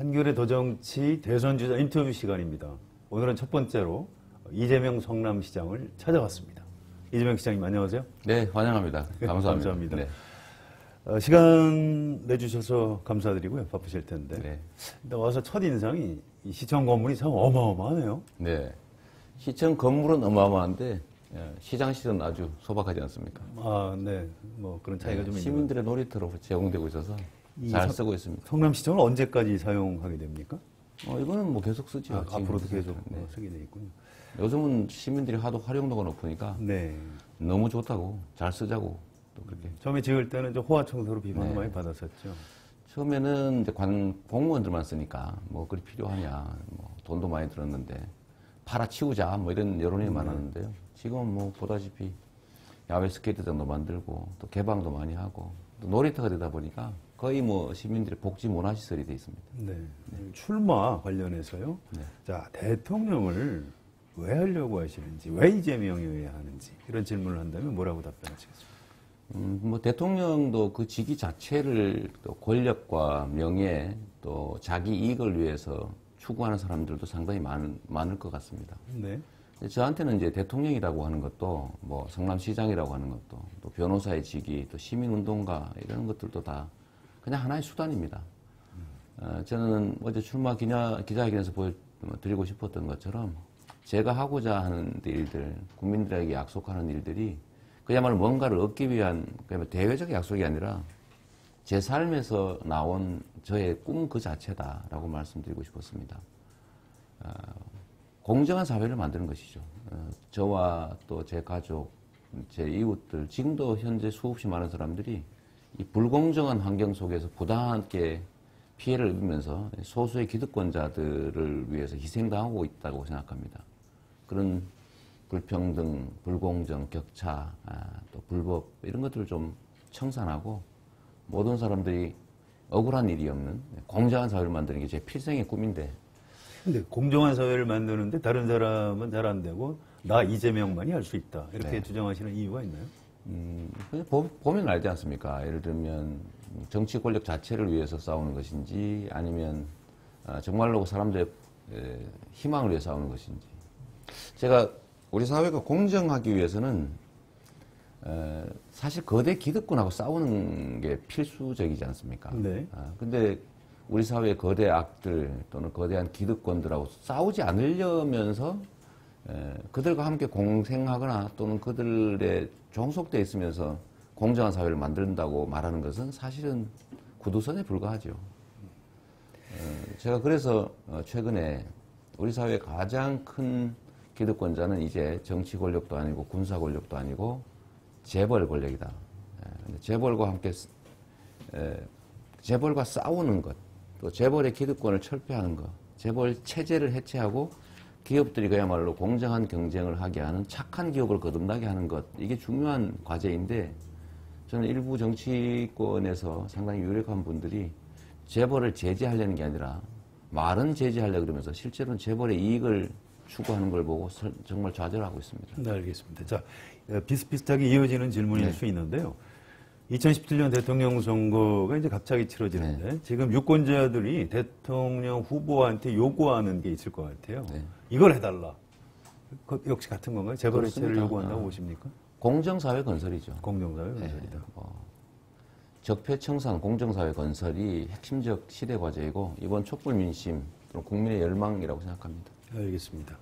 한겨레 더정치 대선주자 인터뷰 시간입니다. 오늘은 첫 번째로 이재명 성남시장을 찾아왔습니다. 이재명 시장님 안녕하세요. 네, 환영합니다. 감사합니다. 감사합니다. 네. 시간 내주셔서 감사드리고요. 바쁘실 텐데. 네. 일단 와서 첫 인상이 이 시청 건물이 참 어마어마하네요. 네. 시청 건물은 어마어마한데 시장실은 아주 소박하지 않습니까? 아, 네. 뭐 그런 차이가 좀 있는 시민들의 놀이터로 제공되고 있어서 잘 쓰고 있습니다. 성남시청을 언제까지 사용하게 됩니까? 이거는 뭐 계속 쓰죠. 앞으로도 계속 네. 쓰게 돼 있군요. 요즘은 시민들이 하도 활용도가 높으니까 네. 너무 좋다고 잘 쓰자고 또 그렇게. 처음에 지을 때는 좀 호화청소로 비판을 네. 많이 받았었죠. 처음에는 이제 공무원들만 쓰니까 뭐 그리 필요하냐, 뭐 돈도 많이 들었는데 팔아치우자 뭐 이런 여론이 많았는데요. 지금은 뭐 보다시피 야외 스케이트장도 만들고 또 개방도 많이 하고 또 놀이터가 되다 보니까 거의 뭐 시민들의 복지 문화시설이 돼 있습니다. 네. 출마 관련해서요. 네. 자, 대통령을 왜 하려고 하시는지, 왜 이재명이어야 하는지 이런 질문을 한다면 뭐라고 답변하시겠습니까? 뭐 대통령도 그 직위 자체를 또 권력과 명예 또 자기 이익을 위해서 추구하는 사람들도 상당히 많을 것 같습니다. 네. 저한테는 이제 대통령이라고 하는 것도 뭐 성남시장이라고 하는 것도 또 변호사의 직위 또 시민운동가 이런 것들도 다 그냥 하나의 수단입니다. 저는 어제 출마 기자회견에서 보여드리고 싶었던 것처럼 제가 하고자 하는 일들, 국민들에게 약속하는 일들이 그야말로 뭔가를 얻기 위한 대외적 약속이 아니라 제 삶에서 나온 저의 꿈 그 자체다라고 말씀드리고 싶었습니다. 공정한 사회를 만드는 것이죠. 저와 또 제 가족, 제 이웃들, 지금도 현재 수없이 많은 사람들이 이 불공정한 환경 속에서 부당하게 피해를 입으면서 소수의 기득권자들을 위해서 희생당하고 있다고 생각합니다. 그런 불평등, 불공정, 격차, 또 불법 이런 것들을 좀 청산하고 모든 사람들이 억울한 일이 없는 공정한 사회를 만드는 게 제 필생의 꿈인데 근데 공정한 사회를 만드는데 다른 사람은 잘 안 되고 나 이재명만이 할 수 있다. 이렇게 네. 주장하시는 이유가 있나요? 그냥 보면 알지 않습니까? 예를 들면 정치 권력 자체를 위해서 싸우는 것인지 아니면 정말로 사람들의 희망을 위해 싸우는 것인지. 제가 우리 사회가 공정하기 위해서는 사실 거대 기득권하고 싸우는 게 필수적이지 않습니까? 네. 근데 우리 사회의 거대 악들 또는 거대한 기득권들하고 싸우지 않으려면서 그들과 함께 공생하거나 또는 그들의 종속되어 있으면서 공정한 사회를 만든다고 말하는 것은 사실은 구두선에 불과하죠. 제가 그래서 최근에 우리 사회의 가장 큰 기득권자는 이제 정치 권력도 아니고 군사 권력도 아니고 재벌 권력이다. 재벌과 함께 재벌과 싸우는 것, 또 재벌의 기득권을 철폐하는 것, 재벌 체제를 해체하고 기업들이 그야말로 공정한 경쟁을 하게 하는 착한 기업을 거듭나게 하는 것, 이게 중요한 과제인데 저는 일부 정치권에서 상당히 유력한 분들이 재벌을 제재하려는 게 아니라 말은 제재하려고 그러면서 실제로는 재벌의 이익을 추구하는 걸 보고 정말 좌절하고 있습니다. 네, 알겠습니다. 자, 비슷비슷하게 이어지는 질문일 네. 수 있는데요. 2017년 대통령 선거가 이제 갑자기 치러지는데 지금 유권자들이 대통령 후보한테 요구하는 게 있을 것 같아요. 네. 이걸 해달라. 역시 같은 건가요? 재벌 해체를 그렇습니다. 요구한다고 보십니까? 공정사회 건설이죠. 공정사회 건설이다. 적폐청산 공정사회 건설이 핵심적 시대 과제이고 이번 촛불 민심 또는 국민의 열망이라고 생각합니다. 알겠습니다.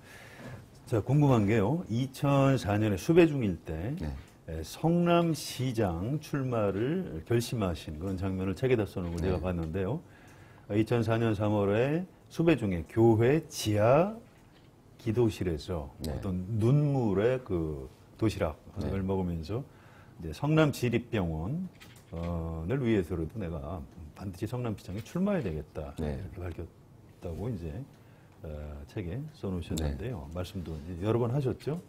자, 궁금한 게요. 2004년에 수배 중일 때 네. 성남시장 출마를 결심하신 그런 장면을 책에다 써놓은 걸 네. 제가 봤는데요. 2004년 3월에 수배 중에 교회 지하 기도실에서 네. 어떤 눈물의 그 도시락을 네. 먹으면서 이제 성남지립병원을 위해서라도 내가 반드시 성남시장에 출마해야 되겠다. 네. 이렇게 밝혔다고 이제 책에 써놓으셨는데요. 말씀도 이제 여러 번 하셨죠.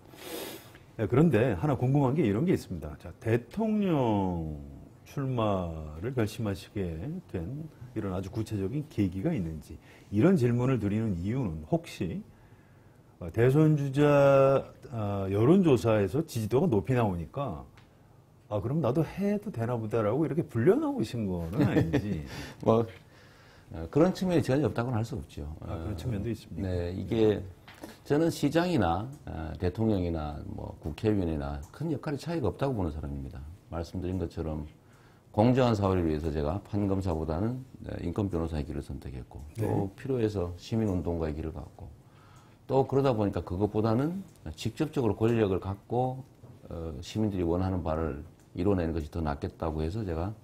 네, 그런데 하나 궁금한 게 이런 게 있습니다. 자, 대통령 출마를 결심하시게 된 이런 아주 구체적인 계기가 있는지 이런 질문을 드리는 이유는 혹시 대선 주자 여론조사에서 지지도가 높이 나오니까 그럼 나도 해도 되나 보다라고 이렇게 불려나오신 거는 아닌지. 그런 측면이 전혀 없다고는 할 수 없죠. 그런 측면도 있습니다. 네, 이게 저는 시장이나 대통령이나 뭐 국회의원이나 큰 역할의 차이가 없다고 보는 사람입니다. 말씀드린 것처럼 공정한 사회를 위해서 제가 판검사보다는 인권 변호사의 길을 선택했고 또 네. 필요해서 시민운동가의 길을 갔고 또 그러다 보니까 그것보다는 직접적으로 권력을 갖고 시민들이 원하는 바를 이뤄내는 것이 더 낫겠다고 해서 제가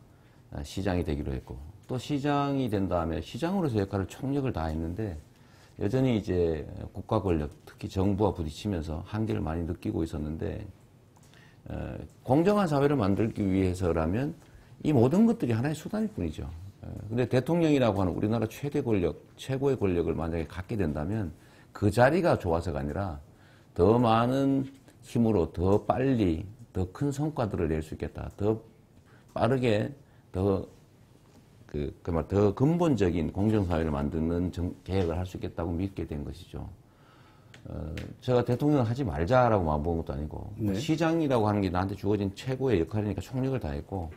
시장이 되기로 했고 또 시장이 된 다음에 시장으로서 역할을 총력을 다했는데 여전히 이제 국가 권력, 특히 정부와 부딪히면서 한계를 많이 느끼고 있었는데 공정한 사회를 만들기 위해서라면 이 모든 것들이 하나의 수단일 뿐이죠. 근데 대통령이라고 하는 우리나라 최대 권력, 최고의 권력을 만약에 갖게 된다면 그 자리가 좋아서가 아니라 더 많은 힘으로 더 빨리 더 큰 성과들을 낼 수 있겠다. 더 빠르게 더 더 근본적인 공정사회를 만드는 계획을 할 수 있겠다고 믿게 된 것이죠. 제가 대통령을 하지 말자라고 마음먹은 것도 아니고, 네. 시장이라고 하는 게 나한테 주어진 최고의 역할이니까 총력을 다했고,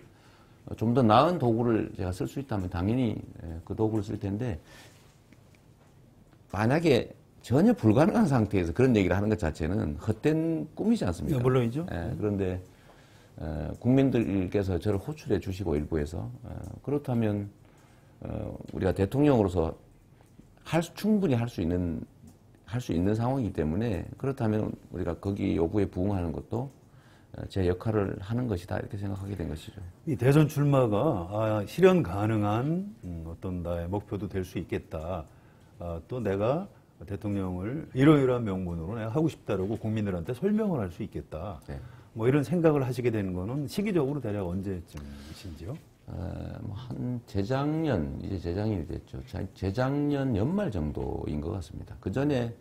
좀 더 나은 도구를 제가 쓸 수 있다면 당연히 그 도구를 쓸 텐데, 만약에 전혀 불가능한 상태에서 그런 얘기를 하는 것 자체는 헛된 꿈이지 않습니까? 네, 물론이죠. 그런데 국민들께서 저를 호출해 주시고 일부에서 그렇다면 우리가 대통령으로서 충분히 할 수 있는 상황이기 때문에 그렇다면 우리가 거기 요구에 부응하는 것도 제 역할을 하는 것이다 이렇게 생각하게 된 것이죠. 이 대선 출마가 실현 가능한 어떤 나의 목표도 될 수 있겠다. 또 내가 대통령을 이러이러한 명분으로 내가 하고 싶다라고 국민들한테 설명을 할 수 있겠다. 네. 뭐 이런 생각을 하시게 되는 거는 시기적으로 대략 언제쯤이신지요? 한 재작년, 이제 재작년이 됐죠. 재작년 연말 정도인 것 같습니다. 그 전에,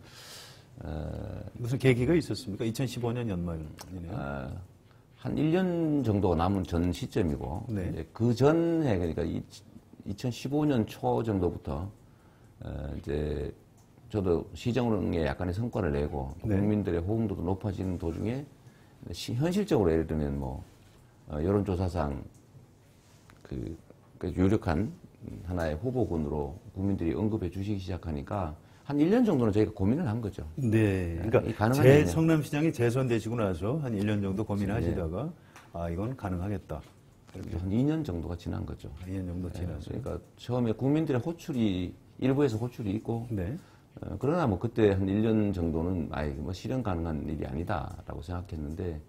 무슨 계기가 있었습니까? 2015년 연말이네요. 한 1년 정도가 남은 전 시점이고, 네. 이제 그 전에, 그러니까 2015년 초 정도부터, 이제 저도 시정에 약간의 성과를 내고, 네. 국민들의 호응도도 높아지는 도중에, 현실적으로 예를 들면 여론조사상 그 유력한 하나의 후보군으로 국민들이 언급해 주시기 시작하니까 한 1년 정도는 저희가 고민을 한 거죠. 네. 그러니까 성남시장이 재선되시고 나서 한 1년 정도 고민하시다가 이건 가능하겠다. 한 2년 정도가 지난 거죠. 2년 정도 지나서. 그러니까 처음에 국민들의 일부에서 호출이 있고 네. 그러나 그때 한 1년 정도는 실현 가능한 일이 아니다라고 생각했는데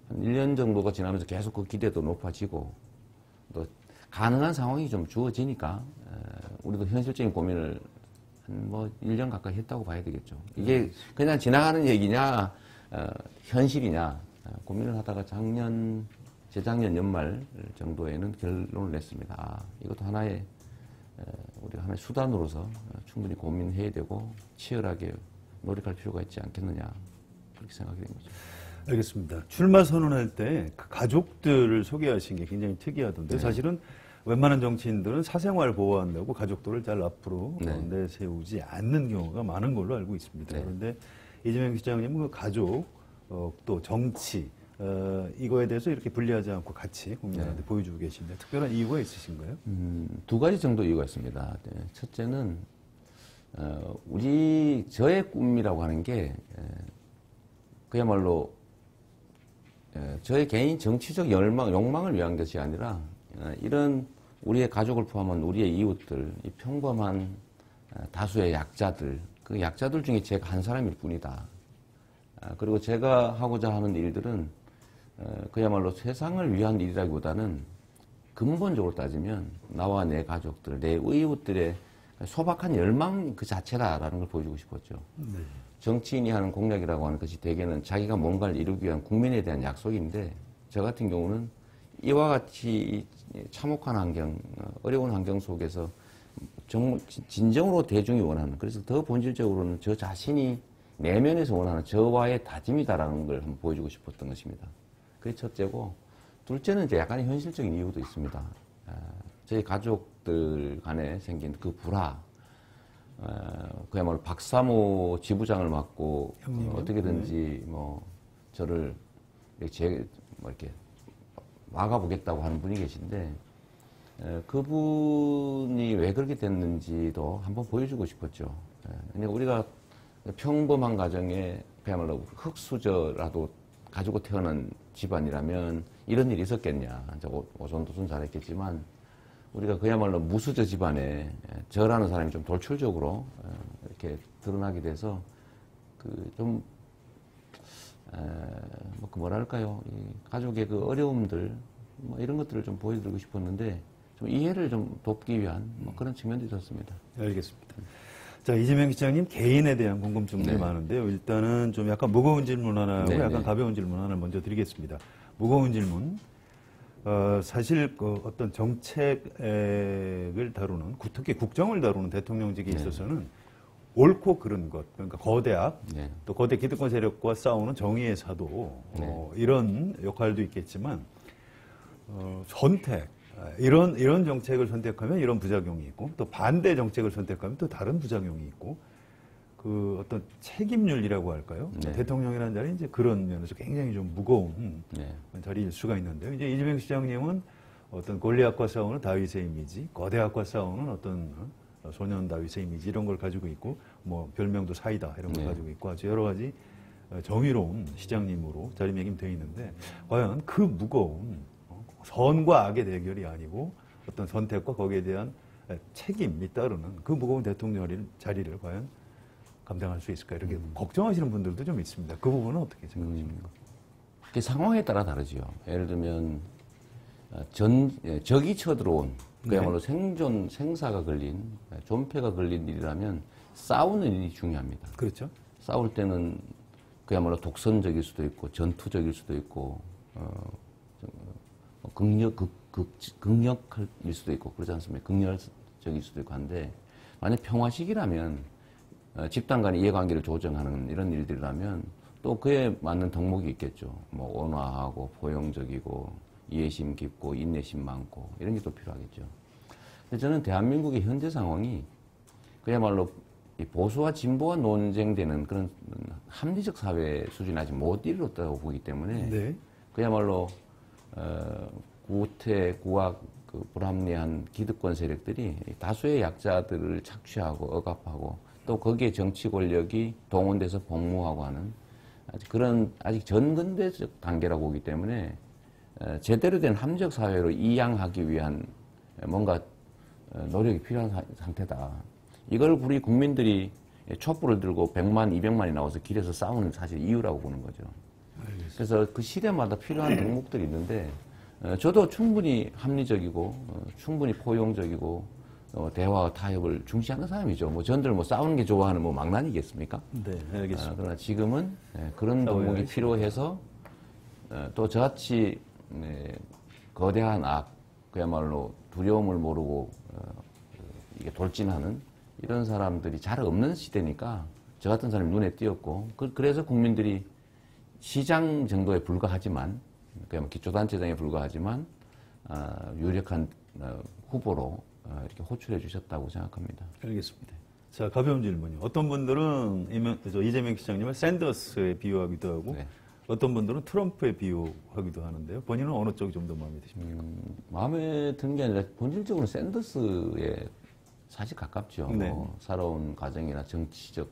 한 1년 정도가 지나면서 계속 그 기대도 높아지고 또 가능한 상황이 좀 주어지니까 우리도 현실적인 고민을 한 1년 가까이 했다고 봐야 되겠죠. 이게 그냥 지나가는 얘기냐 현실이냐 고민을 하다가 재작년 연말 정도에는 결론을 냈습니다. 이것도 우리가 하나의 수단으로서 충분히 고민해야 되고 치열하게 노력할 필요가 있지 않겠느냐 그렇게 생각이 된 거죠. 알겠습니다. 출마 선언할 때 그 가족들을 소개하신 게 굉장히 특이하던데 네. 사실은 웬만한 정치인들은 사생활 보호한다고 가족들을 잘 앞으로 네. 내세우지 않는 경우가 많은 걸로 알고 있습니다. 네. 그런데 이재명 시장님은 그 가족 또 정치 이거에 대해서 이렇게 분리하지 않고 같이 국민한테 보여주고 계신데 특별한 이유가 있으신가요? 두 가지 정도 이유가 있습니다. 네. 첫째는 저의 꿈이라고 하는 게 그야말로 저의 개인 정치적 욕망을 위한 것이 아니라 이런 우리의 가족을 포함한 우리의 이웃들, 이 평범한 다수의 약자들, 그 약자들 중에 제가 한 사람일 뿐이다. 그리고 제가 하고자 하는 일들은 그야말로 세상을 위한 일이라기보다는 근본적으로 따지면 나와 내 가족들, 내 이웃들의 소박한 열망 그 자체다라는 걸 보여주고 싶었죠. 네. 정치인이 하는 공약이라고 하는 것이 대개는 자기가 뭔가를 이루기 위한 국민에 대한 약속인데 저 같은 경우는 이와 같이 참혹한 환경, 어려운 환경 속에서 진정으로 대중이 원하는, 그래서 더 본질적으로는 저 자신이 내면에서 원하는 저와의 다짐이다라는 걸 한번 보여주고 싶었던 것입니다. 그게 첫째고, 둘째는 이제 약간의 현실적인 이유도 있습니다. 저희 가족들 간에 생긴 그 불화, 그야말로 박사모 지부장을 맡고 어떻게든지 저를 이렇게 막아보겠다고 하는 분이 계신데 그분이 왜 그렇게 됐는지도 한번 보여주고 싶었죠. 그러니까 우리가 평범한 가정에 그야말로 흙수저라도 가지고 태어난 집안이라면 이런 일이 있었겠냐. 오손도손 잘했겠지만 우리가 그야말로 무수저 집안에 저라는 사람이 좀 돌출적으로 이렇게 드러나게 돼서 좀 뭐랄까요. 이 가족의 그 어려움들 뭐 이런 것들을 좀 보여드리고 싶었는데 좀 이해를 좀 돕기 위한 뭐 그런 측면도 있었습니다. 알겠습니다. 자, 이재명 기자님 개인에 대한 궁금증들이 네. 많은데요. 일단은 좀 약간 무거운 질문 하나 하고 네, 약간 네. 가벼운 질문 하나 먼저 드리겠습니다. 무거운 질문. 사실 어떤 정책을 다루는, 특히 국정을 다루는 대통령직에 있어서는 옳고 그른 것, 그러니까 거대악, 네. 또 거대 기득권 세력과 싸우는 정의의 사도, 이런 역할도 있겠지만, 선택, 이런 정책을 선택하면 이런 부작용이 있고, 또 반대 정책을 선택하면 또 다른 부작용이 있고, 그 어떤 책임률이라고 할까요? 네. 대통령이라는 자리는 이제 그런 면에서 굉장히 좀 무거운 네. 자리일 수가 있는데요. 이제 이재명 시장님은 어떤 골리앗과 싸우는 다윗의 이미지, 거대악과 싸우는 어떤 소년 다윗의 이미지 이런 걸 가지고 있고, 뭐 별명도 사이다 이런 걸 네. 가지고 있고 아주 여러 가지 정의로운 시장님으로 자리매김되어 있는데 과연 그 무거운 선과 악의 대결이 아니고 어떤 선택과 거기에 대한 책임이 따르는 그 무거운 대통령 자리를 과연 감당할 수 있을까 이렇게 걱정하시는 분들도 좀 있습니다. 그 부분은 어떻게 생각하십니까? 그 상황에 따라 다르지요. 예를 들면 적이 쳐들어온 그야말로 생존 생사가 걸린 존폐가 걸린 일이라면 싸우는 일이 중요합니다. 그렇죠. 싸울 때는 그야말로 독선적일 수도 있고 전투적일 수도 있고 극력일 수도 있고 그러지 않습니까? 극렬적일 수도 있고 한데 만약 평화식이라면 집단 간의 이해관계를 조정하는 이런 일들이라면 또 그에 맞는 덕목이 있겠죠. 뭐 온화하고 포용적이고 이해심 깊고 인내심 많고 이런 게 또 필요하겠죠. 근데 저는 대한민국의 현재 상황이 그야말로 이 보수와 진보가 논쟁되는 그런 합리적 사회 수준이 아직 못 이르렀다고 보기 때문에 네. 그야말로 구악 그 불합리한 기득권 세력들이 다수의 약자들을 착취하고 억압하고 또 거기에 정치 권력이 동원돼서 복무하고 하는 아직 전근대적 단계라고 보기 때문에 제대로 된 합리적 사회로 이양하기 위한 뭔가 노력이 필요한 상태다. 이걸 우리 국민들이 촛불을 들고 100만, 200만이 나와서 길에서 싸우는 사실 이유라고 보는 거죠. 알겠습니다. 그래서 그 시대마다 필요한 덕목들이 있는데 저도 충분히 합리적이고 충분히 포용적이고 대화와 타협을 중시하는 사람이죠. 뭐 전들 뭐 싸우는 게 좋아하는 뭐 망난이겠습니까? 네, 알겠습니다. 그러나 지금은 그런 덕목이 싸워야지. 필요해서 또 저같이 거대한 악, 그야말로 두려움을 모르고 이게 돌진하는 이런 사람들이 잘 없는 시대니까 저 같은 사람이 눈에 띄었고 그래서 국민들이 시장 정도에 불과하지만 그야말로 기초단체장에 불과하지만 유력한 후보로 이렇게 호출해 주셨다고 생각합니다. 알겠습니다. 자, 가벼운 질문이요. 어떤 분들은 이재명 시장님을 샌더스에 비유하기도 하고 네. 어떤 분들은 트럼프에 비유하기도 하는데요. 본인은 어느 쪽이 좀 더 마음에 드십니까? 마음에 드는 게 아니라 본질적으로 샌더스에 사실 가깝죠. 네. 뭐 살아온 과정이나 정치적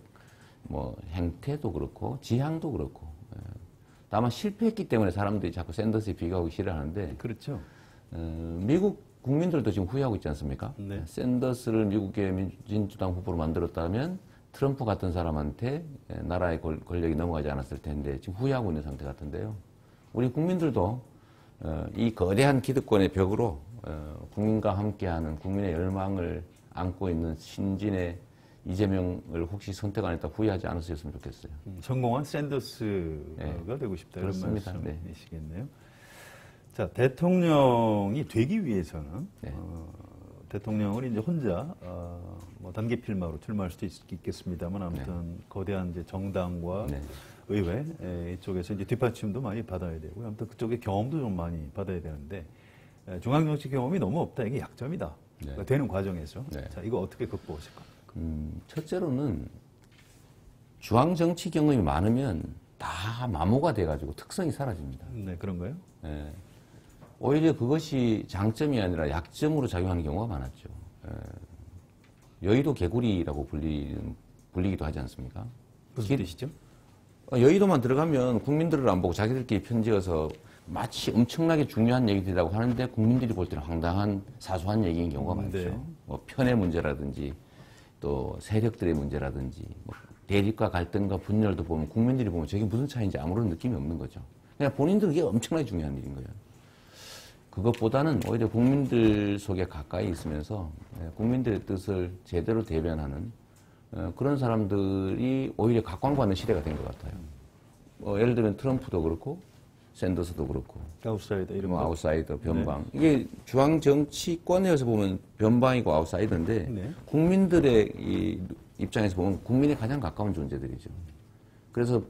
뭐 행태도 그렇고 지향도 그렇고. 다만 실패했기 때문에 사람들이 자꾸 샌더스에 비교하기 싫어하는데 그렇죠. 미국 국민들도 지금 후회하고 있지 않습니까? 네. 샌더스를 미국의 민주당 후보로 만들었다면 트럼프 같은 사람한테 나라의 권력이 넘어가지 않았을 텐데 지금 후회하고 있는 상태 같은데요. 우리 국민들도 이 거대한 기득권의 벽으로 국민과 함께하는 국민의 열망을 안고 있는 신진의 이재명을 혹시 선택 안 했다 후회하지 않으셨으면 좋겠어요. 성공한 샌더스가 되고 싶다 이런 그렇습니다. 말씀이시겠네요. 자, 대통령이 되기 위해서는 네. 대통령을 이제 혼자 뭐 단기 필마로 출마할 수도 있겠습니다만 아무튼 거대한 이제 정당과 네. 의회 이쪽에서 이제 뒷받침도 많이 받아야 되고요. 아무튼 그쪽에 경험도 좀 많이 받아야 되는데 중앙정치 경험이 너무 없다. 이게 약점이다. 네. 그러니까 되는 과정에서 네. 자, 이거 어떻게 극복하실 겁니까? 첫째로는 중앙정치 경험이 많으면 다 마모가 돼가지고 특성이 사라집니다. 네, 그런가요? 예. 오히려 그것이 장점이 아니라 약점으로 작용하는 경우가 많았죠. 여의도 개구리라고 불리기도 하지 않습니까? 무슨 뜻이죠? 여의도만 들어가면 국민들을 안 보고 자기들끼리 편지어서 마치 엄청나게 중요한 얘기들이라고 하는데 국민들이 볼 때는 황당한 사소한 얘기인 경우가 많죠. 네. 뭐 편의 문제라든지 또 세력들의 문제라든지 뭐 대립과 갈등과 분열도 보면 국민들이 보면 저게 무슨 차이인지 아무런 느낌이 없는 거죠. 그냥 본인들은 그게 엄청나게 중요한 일인 거예요. 그것보다는 오히려 국민들 속에 가까이 있으면서 국민들의 뜻을 제대로 대변하는 그런 사람들이 오히려 각광받는 시대가 된 것 같아요. 예를 들면 트럼프도 그렇고 샌더스도 그렇고 아웃사이더 이런 뭐 거. 아웃사이더, 변방. 이게 중앙 정치권에서 보면 변방이고 아웃사이더인데 네. 국민들의 이 입장에서 보면 국민에 가장 가까운 존재들이죠. 그래서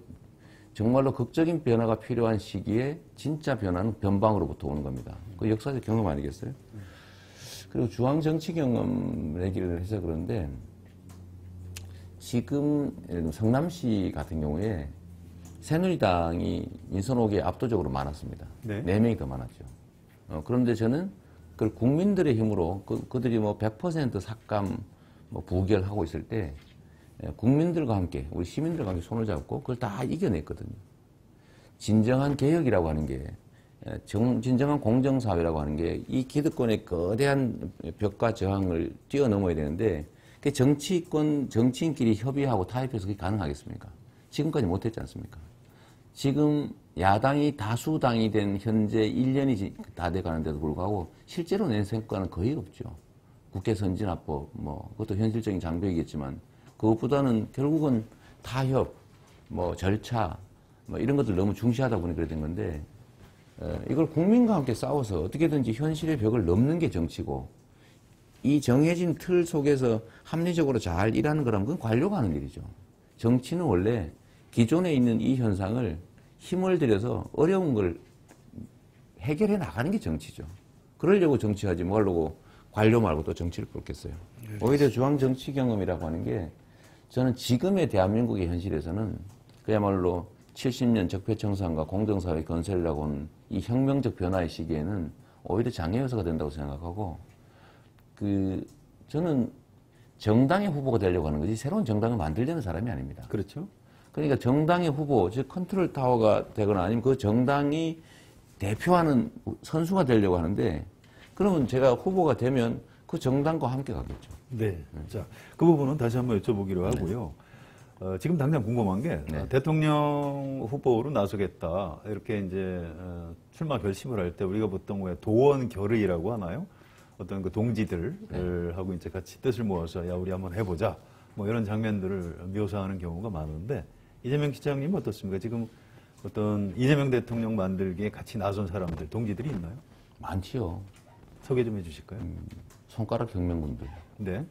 정말로 극적인 변화가 필요한 시기에 진짜 변화는 변방으로부터 오는 겁니다. 그 역사적 경험 아니겠어요? 그리고 중앙 정치 경험 얘기를 해서 그런데 지금 예를 들면 성남시 같은 경우에 새누리당이 민선 5개에 압도적으로 많았습니다. 네. 4명이 더 많았죠. 그런데 저는 그걸 국민들의 힘으로 그들이 뭐 100% 삭감 뭐 부결하고 있을 때 국민들과 함께 우리 시민들과 함께 손을 잡고 그걸 다 이겨냈거든요. 진정한 개혁이라고 하는 게 진정한 공정사회라고 하는 게 이 기득권의 거대한 벽과 저항을 뛰어넘어야 되는데 그 정치인끼리 협의하고 타협해서 그게 가능하겠습니까? 지금까지 못했지 않습니까? 지금 야당이 다수당이 된 현재 1년이 다 돼가는데도 불구하고 실제로 낸 성과는 거의 없죠. 국회 선진화법, 뭐 그것도 현실적인 장벽이겠지만 그것보다는 결국은 타협, 뭐 절차, 뭐 이런 것들 너무 중시하다 보니 그래 된 건데 이걸 국민과 함께 싸워서 어떻게든지 현실의 벽을 넘는 게 정치고 이 정해진 틀 속에서 합리적으로 잘 일하는 거라면 그건 관료가 하는 일이죠. 정치는 원래 기존에 있는 이 현상을 힘을 들여서 어려운 걸 해결해 나가는 게 정치죠. 그러려고 정치하지 뭐하려고 관료 말고 또 정치를 꼴겠어요. 오히려 중앙 정치 경험이라고 하는 게 저는 지금의 대한민국의 현실에서는 그야말로 70년 적폐청산과 공정사회 건설이라고 하는 이 혁명적 변화의 시기에는 오히려 장애 요소가 된다고 생각하고 저는 정당의 후보가 되려고 하는 거지 새로운 정당을 만들려는 사람이 아닙니다. 그렇죠. 그러니까 정당의 후보, 즉 컨트롤 타워가 되거나 아니면 그 정당이 대표하는 선수가 되려고 하는데 그러면 제가 후보가 되면 그 정당과 함께 가겠죠. 네. 자, 그 부분은 다시 한번 여쭤보기로 하고요. 지금 당장 궁금한 게 대통령 후보로 나서겠다 이렇게 이제 출마 결심을 할 때 우리가 보통 왜 도원 결의라고 하나요? 어떤 그 동지들하고 이제 같이 뜻을 모아서 야 우리 한번 해보자 뭐 이런 장면들을 묘사하는 경우가 많은데 이재명 시장님은 어떻습니까? 지금 어떤 이재명 대통령 만들기에 같이 나선 사람들 동지들이 있나요? 많지요. 소개 좀 해주실까요? 손가락 혁명군들. 네.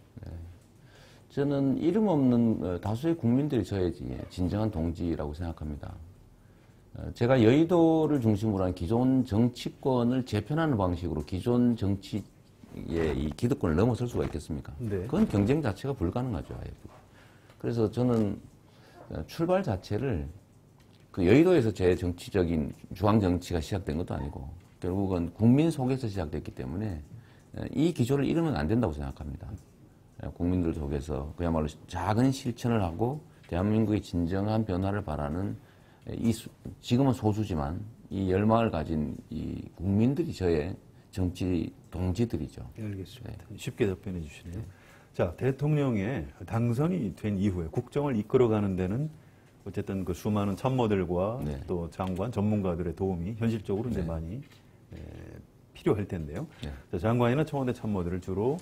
저는 이름 없는 다수의 국민들이 저의 진정한 동지라고 생각합니다. 제가 여의도를 중심으로 한 기존 정치권을 재편하는 방식으로 기존 정치의 이 기득권을 넘어설 수가 있겠습니까? 네. 그건 경쟁 자체가 불가능하죠. 아예. 그래서 저는 출발 자체를 그 여의도에서 제 정치적인 중앙 정치가 시작된 것도 아니고 결국은 국민 속에서 시작됐기 때문에 이 기조를 잃으면 안 된다고 생각합니다. 국민들 속에서 그야말로 작은 실천을 하고 대한민국의 진정한 변화를 바라는 지금은 소수지만 이 열망을 가진 이 국민들이 저의 정치 동지들이죠. 네, 알겠습니다. 쉽게 답변해 주시네요. 자, 대통령에 당선이 된 이후에 국정을 이끌어가는 데는 어쨌든 그 수많은 참모들과 또 장관, 전문가들의 도움이 현실적으로 이제 많이 필요할 텐데요. 자, 장관이나 청와대 참모들을 주로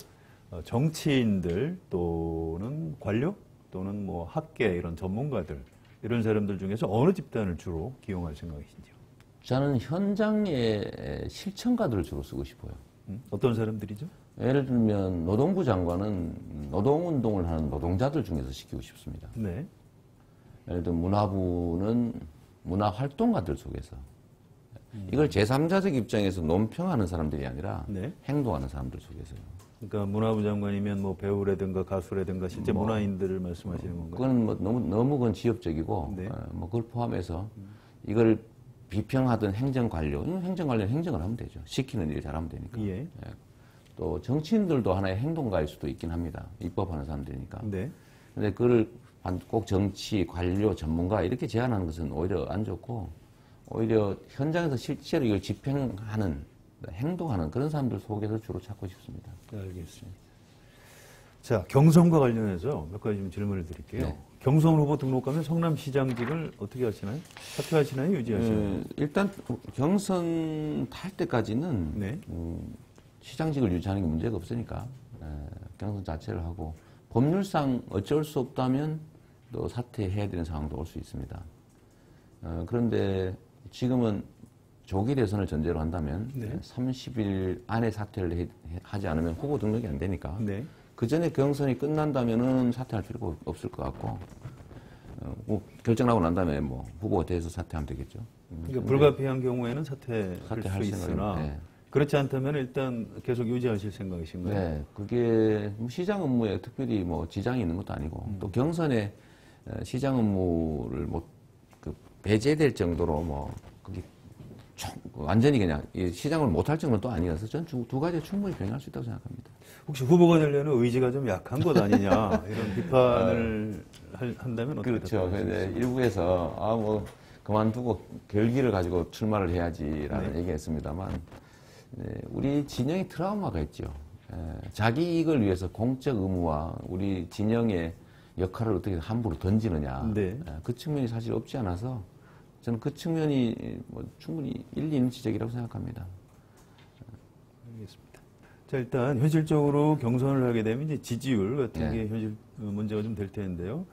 정치인들 또는 관료 또는 뭐 학계 이런 전문가들 이런 사람들 중에서 어느 집단을 주로 기용할 생각이신지요? 저는 현장의 실천가들을 주로 쓰고 싶어요. 어떤 사람들이죠? 예를 들면 노동부 장관은 노동운동을 하는 노동자들 중에서 시키고 싶습니다. 네. 예를 들면 문화부는 문화활동가들 속에서 이걸 제3자적 입장에서 논평하는 사람들이 아니라 행동하는 사람들 속에서요. 그러니까 문화부 장관이면 뭐 배우라든가 가수라든가 실제 문화인들을 말씀하시는 건가요? 그건 뭐 너무 그건 지엽적이고 뭐 그걸 포함해서 이걸 비평하던 행정관료, 행정관료는 행정을 하면 되죠. 시키는 일 잘하면 되니까. 예. 예. 또 정치인들도 하나의 행동가일 수도 있긴 합니다. 입법하는 사람들이니까. 네. 근데 그걸 꼭 정치, 관료, 전문가 이렇게 제한하는 것은 오히려 안 좋고 오히려 현장에서 실제로 이걸 집행하는, 행동하는 그런 사람들 속에서 주로 찾고 싶습니다. 알겠습니다. 자, 경선과 관련해서 몇 가지 좀 질문을 드릴게요. 네. 경선 후보 등록하면 성남시장직을 어떻게 하시나요? 사퇴하시나요? 유지하시나요? 일단 경선 탈 때까지는 네. 시장직을 유지하는 게 문제가 없으니까 경선 자체를 하고 법률상 어쩔 수 없다면 또 사퇴해야 되는 상황도 올 수 있습니다. 그런데 지금은 조기 대선을 전제로 한다면 네. 30일 안에 사퇴를 하지 않으면 후보 등록이 안 되니까 네. 그 전에 경선이 끝난다면은 사퇴할 필요가 없을 것 같고 뭐 결정하고 난 다음에 뭐 후보가 돼서 사퇴하면 되겠죠. 그러니까 불가피한 경우에는 사퇴할 사퇴할 수 있으나 생각은, 네. 그렇지 않다면 일단 계속 유지하실 생각이신가요? 네, 그게 시장 업무에 특별히 뭐 지장이 있는 것도 아니고 또 경선에 시장 업무를 뭐 그 배제될 정도로 뭐 그게 완전히 그냥 시장을 못할 정도는 또 아니어서 저는 두 가지 충분히 병행할 수 있다고 생각합니다. 혹시 후보가 되려는 의지가 좀 약한 것 아니냐 이런 비판을 한다면 어떻게 그렇죠. 답변하시겠어요? 근데 일부에서 뭐 그만두고 결기를 가지고 출마를 해야지라는 네. 얘기했습니다만 우리 진영의 트라우마가 있죠. 자기 이익을 위해서 공적 의무와 우리 진영의 역할을 어떻게 함부로 던지느냐. 네. 그 측면이 사실 없지 않아서 저는 그 측면이 뭐 충분히 일리 있는 지적이라고 생각합니다. 알겠습니다. 자, 일단 현실적으로 경선을 하게 되면 이제 지지율 같은 네. 게 현실 문제가 좀 될 텐데요.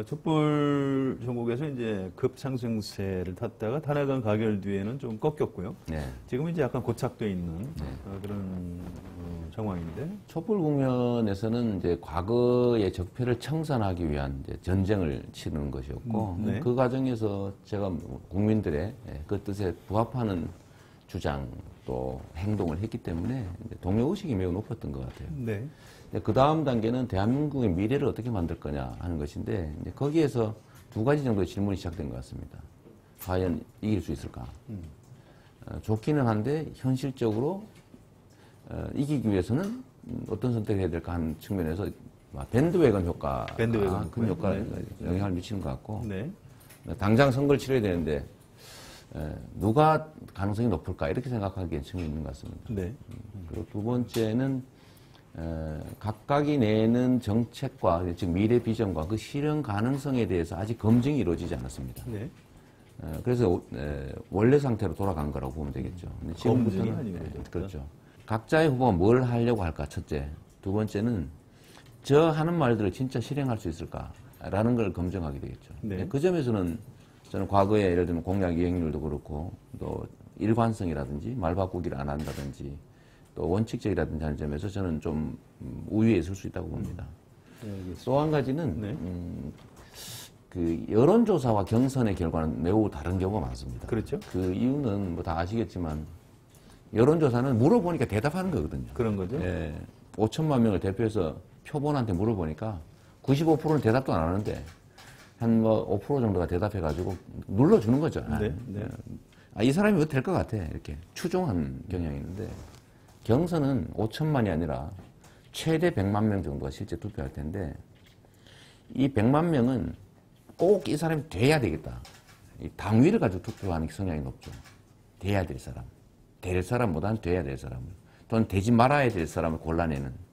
촛불 전국에서 이제 급상승세를 탔다가 탄핵안 가결 뒤에는 좀 꺾였고요. 네. 지금은 이제 약간 고착돼 있는 그런 상황인데. 촛불 국면에서는 이제 과거의 적폐를 청산하기 위한 이제 전쟁을 치르는 것이었고 네. 그 과정에서 제가 국민들의 그 뜻에 부합하는 주장 또 행동을 했기 때문에 동료 의식이 매우 높았던 것 같아요. 네. 그 다음 단계는 대한민국의 미래를 어떻게 만들 거냐 하는 것인데 이제 거기에서 두 가지 정도의 질문이 시작된 것 같습니다. 과연 이길 수 있을까? 좋기는 한데 현실적으로 이기기 위해서는 어떤 선택을 해야 될까 하는 측면에서 밴드웨건 효과, 큰 효과에 영향을 미치는 것 같고 네. 당장 선거를 치러야 되는데 누가 가능성이 높을까 이렇게 생각하기에 측면이 있는 것 같습니다. 네. 그리고 두 번째는 각각이 내는 정책과 즉 미래 비전과 그 실현 가능성에 대해서 아직 검증이 이루어지지 않았습니다. 네. 그래서 원래 상태로 돌아간 거라고 보면 되겠죠. 근데 검증이 아닌 거죠. 그렇죠. 각자의 후보가 뭘 하려고 할까 첫째. 두 번째는 저 하는 말들을 진짜 실행할 수 있을까라는 걸 검증하게 되겠죠. 네. 그 점에서는 저는 과거에 예를 들면 공약 이행률도 그렇고 또 일관성이라든지 말 바꾸기를 안 한다든지 또 원칙적이라든지 하는 점에서 저는 좀 우위에 있을 수 있다고 봅니다. 또 한 가지는 네. 그 여론조사와 경선의 결과는 매우 다른 경우가 많습니다. 그렇죠. 그 이유는 뭐 다 아시겠지만 여론조사는 물어보니까 대답하는 거거든요. 그런 거죠. 5천만 명을 대표해서 표본한테 물어보니까 95%는 대답도 안 하는데 한 뭐 5% 정도가 대답해가지고 눌러주는 거죠. 네. 네. 이 사람이 뭐 될 것 같아. 이렇게 추종하는 경향이 있는데 경선은 5천만이 아니라 최대 100만 명 정도가 실제 투표할 텐데 이 100만 명은 꼭 이 사람이 돼야 되겠다. 이 당위를 가지고 투표하는 성향이 높죠. 돼야 될 사람. 될 사람보다는 돼야 될 사람을. 또는 되지 말아야 될 사람을 골라내는.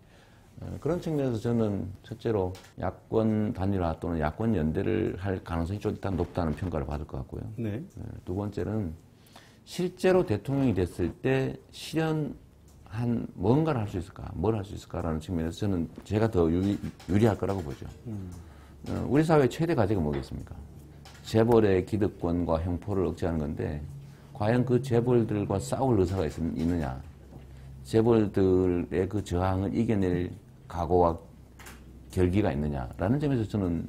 그런 측면에서 저는 첫째로 야권 단일화 또는 야권 연대를 할 가능성이 좀 일단 높다는 평가를 받을 것 같고요. 네. 두 번째는 실제로 대통령이 됐을 때 실현한 뭔가를 할 수 있을까, 뭘 할 수 있을까라는 측면에서 저는 제가 더 유리할 거라고 보죠. 우리 사회의 최대 과제가 뭐겠습니까? 재벌의 기득권과 형포를 억제하는 건데 과연 그 재벌들과 싸울 의사가 있느냐? 재벌들의 그 저항을 이겨낼 각오와 결기가 있느냐라는 점에서 저는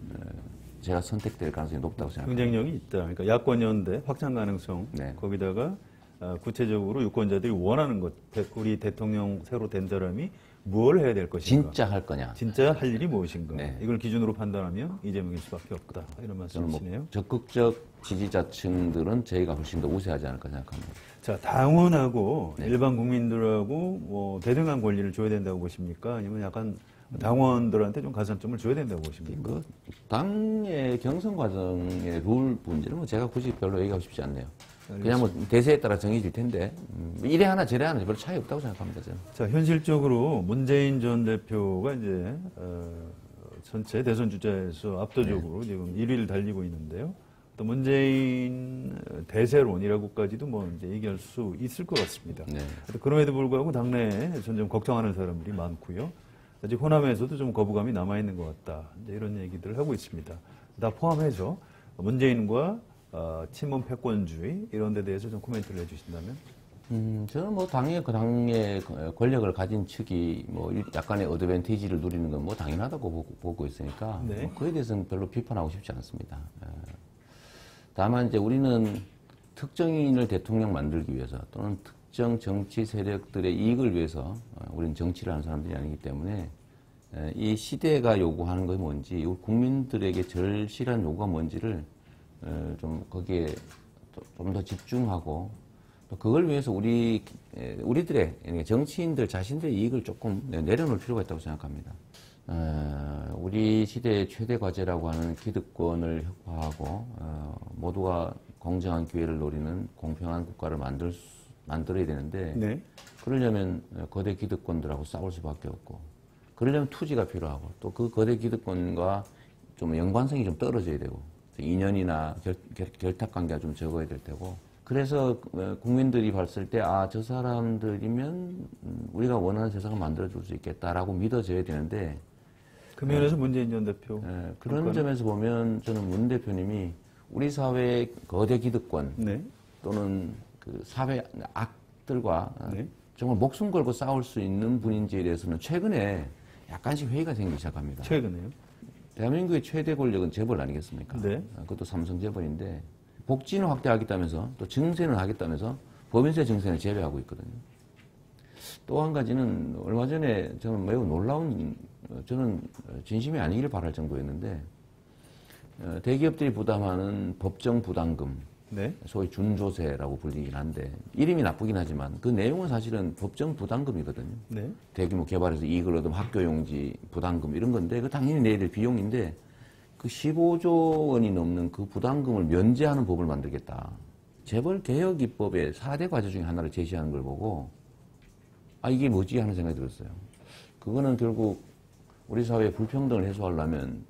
제가 선택될 가능성이 높다고 생각합니다. 경쟁력이 있다. 그러니까 야권 연대 확장 가능성. 네. 거기다가 구체적으로 유권자들이 원하는 것, 우리 대통령 새로 된 사람이 뭘 해야 될 것인가? 진짜 할 거냐? 진짜 할 일이 무엇인가? 네. 이걸 기준으로 판단하면 이재명일 수밖에 없다. 이런 저는 말씀이시네요. 적극적 지지자층들은 저희가 훨씬 더 우세하지 않을까 생각합니다. 자, 당원하고 네. 일반 국민들하고 뭐 대등한 권리를 줘야 된다고 보십니까? 아니면 약간 당원들한테 좀 가산점을 줘야 된다고 보십니까? 그 당의 경선 과정의 룰 문제는 뭐 제가 굳이 별로 얘기하고 싶지 않네요. 그냥 뭐 대세에 따라 정해질 텐데 이래 하나 저래 하나 별로 차이 없다고 생각합니다. 저는. 자, 현실적으로 문재인 전 대표가 이제 전체 대선 주자에서 압도적으로 지금 1위를 달리고 있는데요. 또 문재인 대세론이라고까지도 뭐 이제 얘기할 수 있을 것 같습니다. 네. 그럼에도 불구하고 당내에 좀 걱정하는 사람들이 많고요. 아직 호남에서도 좀 거부감이 남아있는 것 같다. 이제 이런 얘기들을 하고 있습니다. 다 포함해서 문재인과 친문 패권주의 이런 데 대해서 좀 코멘트를 해주신다면? 저는 뭐 당의 권력을 가진 측이 뭐 약간의 어드밴티지를 누리는 건 뭐 당연하다고 보고 있으니까 네. 뭐 그에 대해서는 별로 비판하고 싶지 않습니다. 다만 이제 우리는 특정인을 대통령 만들기 위해서 또는 특정 정치 세력들의 이익을 위해서 우리는 정치를 하는 사람들이 아니기 때문에 이 시대가 요구하는 것이 뭔지, 국민들에게 절실한 요구가 뭔지를 좀 거기에 좀 더 집중하고 또 그걸 위해서 우리들의 정치인들 자신들의 이익을 조금 내려놓을 필요가 있다고 생각합니다. 우리 시대의 최대 과제라고 하는 기득권을 혁파하고 모두가 공정한 기회를 노리는 공평한 국가를 만들어야 되는데 네. 그러려면 거대 기득권들하고 싸울 수밖에 없고 그러려면 투지가 필요하고 또 그 거대 기득권과 좀 연관성이 좀 떨어져야 되고 인연이나 결탁 관계가 좀 적어야 될 테고 그래서 국민들이 봤을 때 저 사람들이면 우리가 원하는 세상을 만들어줄 수 있겠다라고 믿어져야 되는데 그 면에서 문재인 전 대표. 그런 점에서 보면 저는 문 대표님이 우리 사회의 거대 기득권 네. 또는 그 사회 악들과 네. 정말 목숨 걸고 싸울 수 있는 분인지에 대해서는 최근에 약간씩 회의가 생기기 시작합니다. 최근에요? 대한민국의 최대 권력은 재벌 아니겠습니까? 네. 그것도 삼성 재벌인데 복지는 확대하겠다면서 또 증세는 하겠다면서 법인세 증세는 제외하고 있거든요. 또 한 가지는 얼마 전에 저는 매우 놀라운 저는 진심이 아니기를 바랄 정도였는데 대기업들이 부담하는 법정 부담금 네. 소위 준조세라고 불리긴 한데 이름이 나쁘긴 하지만 그 내용은 사실은 법정 부담금이거든요. 네. 대규모 개발해서 이익을 얻으면 학교용지 부담금 이런 건데 그 당연히 내야 될 비용인데 그 15조 원이 넘는 그 부담금을 면제하는 법을 만들겠다. 재벌 개혁 입법의 4대 과제 중에 하나를 제시하는 걸 보고 이게 뭐지 하는 생각이 들었어요. 그거는 결국 우리 사회의 불평등을 해소하려면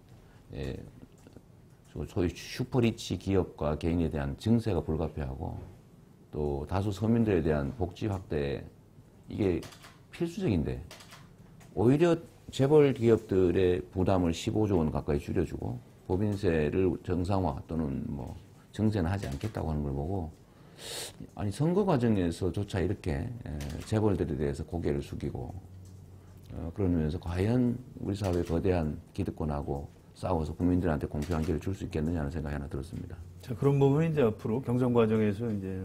소위 슈퍼리치 기업과 개인에 대한 증세가 불가피하고 또 다수 서민들에 대한 복지 확대 이게 필수적인데 오히려 재벌 기업들의 부담을 15조 원 가까이 줄여주고 법인세를 정상화 또는 뭐 증세는 하지 않겠다고 하는 걸 보고 아니 선거 과정에서조차 이렇게 재벌들에 대해서 고개를 숙이고 그러면서 과연 우리 사회의 거대한 기득권하고 싸워서 국민들한테 공평한 기회를 줄 수 있겠느냐는 생각이 하나 들었습니다. 자, 그런 부분이 이제 앞으로 경선 과정에서 이제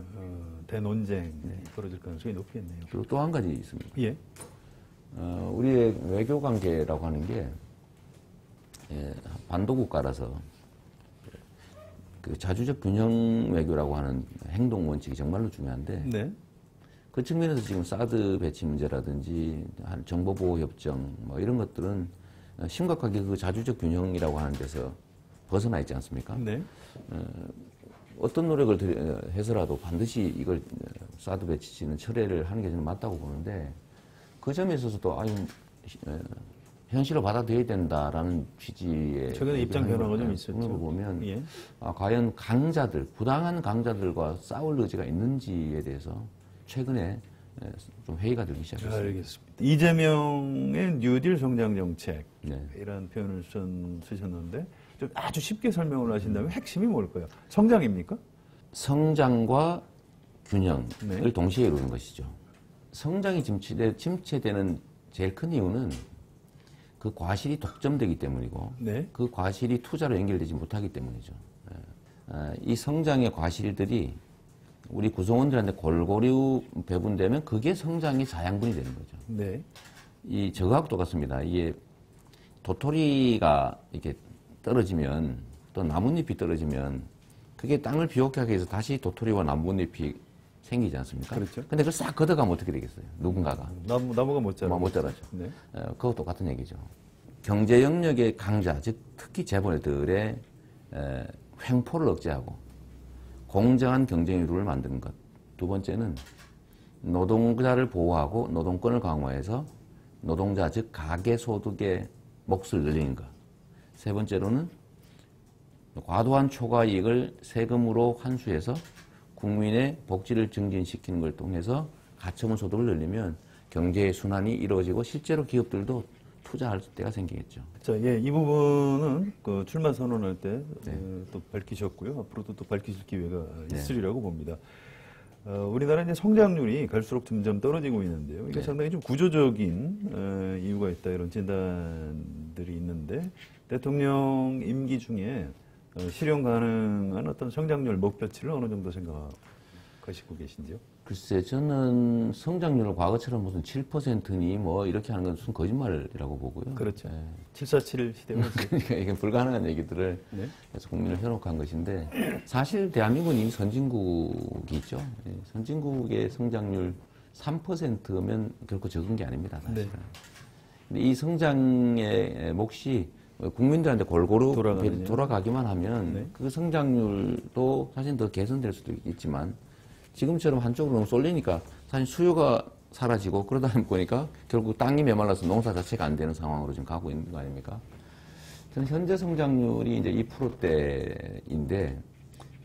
대논쟁이 벌어질 가능성이 높겠네요. 그리고 또 한 가지 있습니다. 예. 우리의 외교 관계라고 하는 게 반도 국가라서 그 자주적 균형 외교라고 하는 행동 원칙이 정말로 중요한데 네. 그 측면에서 지금 사드 배치 문제라든지 정보보호 협정 뭐 이런 것들은 심각하게 그 자주적 균형이라고 하는 데서 벗어나 있지 않습니까? 네. 어떤 노력을 해서라도 반드시 이걸 사드 배치는 철회를 하는 게 저는 맞다고 보는데 그 점에 있어서도 현실로 받아들여야 된다라는 취지의 최근에 입장 변화가 좀 있었죠. 그런 걸 보면 예. 과연 부당한 강자들과 싸울 의지가 있는지에 대해서 최근에 좀 회의가 들기 시작했습니다. 알겠습니다. 이재명의 뉴딜 성장 정책 네. 이런 표현을 쓰셨는데 좀 아주 쉽게 설명을 하신다면 핵심이 뭘까요? 성장입니까? 성장과 균형을 네. 동시에 이루는 것이죠. 성장이 침체되는 제일 큰 이유는 그 과실이 독점되기 때문이고 네. 그 과실이 투자로 연결되지 못하기 때문이죠. 이 성장의 과실들이 우리 구성원들한테 골고루 배분되면 그게 성장이 자양분이 되는 거죠. 네. 저거하고 똑같습니다. 이게 도토리가 이렇게 떨어지면 또 나뭇잎이 떨어지면 그게 땅을 비옥하게 하기 위해서 다시 도토리와 나뭇잎이 생기지 않습니까? 그렇죠. 근데 그걸 싹 걷어가면 어떻게 되겠어요? 누군가가. 나무가 못 자라죠. 못 자라죠. 네. 그것도 똑같은 얘기죠. 경제 영역의 강자, 즉 특히 재벌들의 횡포를 억제하고 공정한 경쟁 룰을 만드는 것. 두 번째는 노동자를 보호하고 노동권을 강화해서 노동자, 즉 가계소득의 몫을 늘리는 것. 세 번째로는 과도한 초과 이익을 세금으로 환수해서 국민의 복지를 증진시키는 걸 통해서 가처분 소득을 늘리면 경제의 순환이 이루어지고 실제로 기업들도 투자할 때가 생기겠죠. 자, 예, 이 부분은 그 출마 선언할 때 또 밝히셨고요. 앞으로도 또 밝히실 기회가 있으리라고 봅니다. 우리나라 이제 성장률이 갈수록 점점 떨어지고 있는데요. 이게 상당히 좀 구조적인 이유가 있다 이런 진단들이 있는데 대통령 임기 중에 실현 가능한 어떤 성장률 목표치를 어느 정도 생각하시고 계신지요? 글쎄, 저는 성장률을 과거처럼 무슨 7%니 뭐 이렇게 하는 건 무슨 거짓말이라고 보고요. 그렇죠. 747 시대가 그러니까 이게 불가능한 얘기들을 해서 국민을 현혹한 것인데 사실 대한민국은 이미 선진국이 있죠. 선진국의 성장률 3%면 결코 적은 게 아닙니다. 사실은. 근데 이 성장의 몫이 국민들한테 골고루 돌아가기만 하면 그 성장률도 사실 더 개선될 수도 있지만 지금처럼 한쪽으로 너무 쏠리니까 사실 수요가 사라지고 그러다 보니까 결국 땅이 메말라서 농사 자체가 안 되는 상황으로 지금 가고 있는 거 아닙니까? 저는 현재 성장률이 이제 2%대인데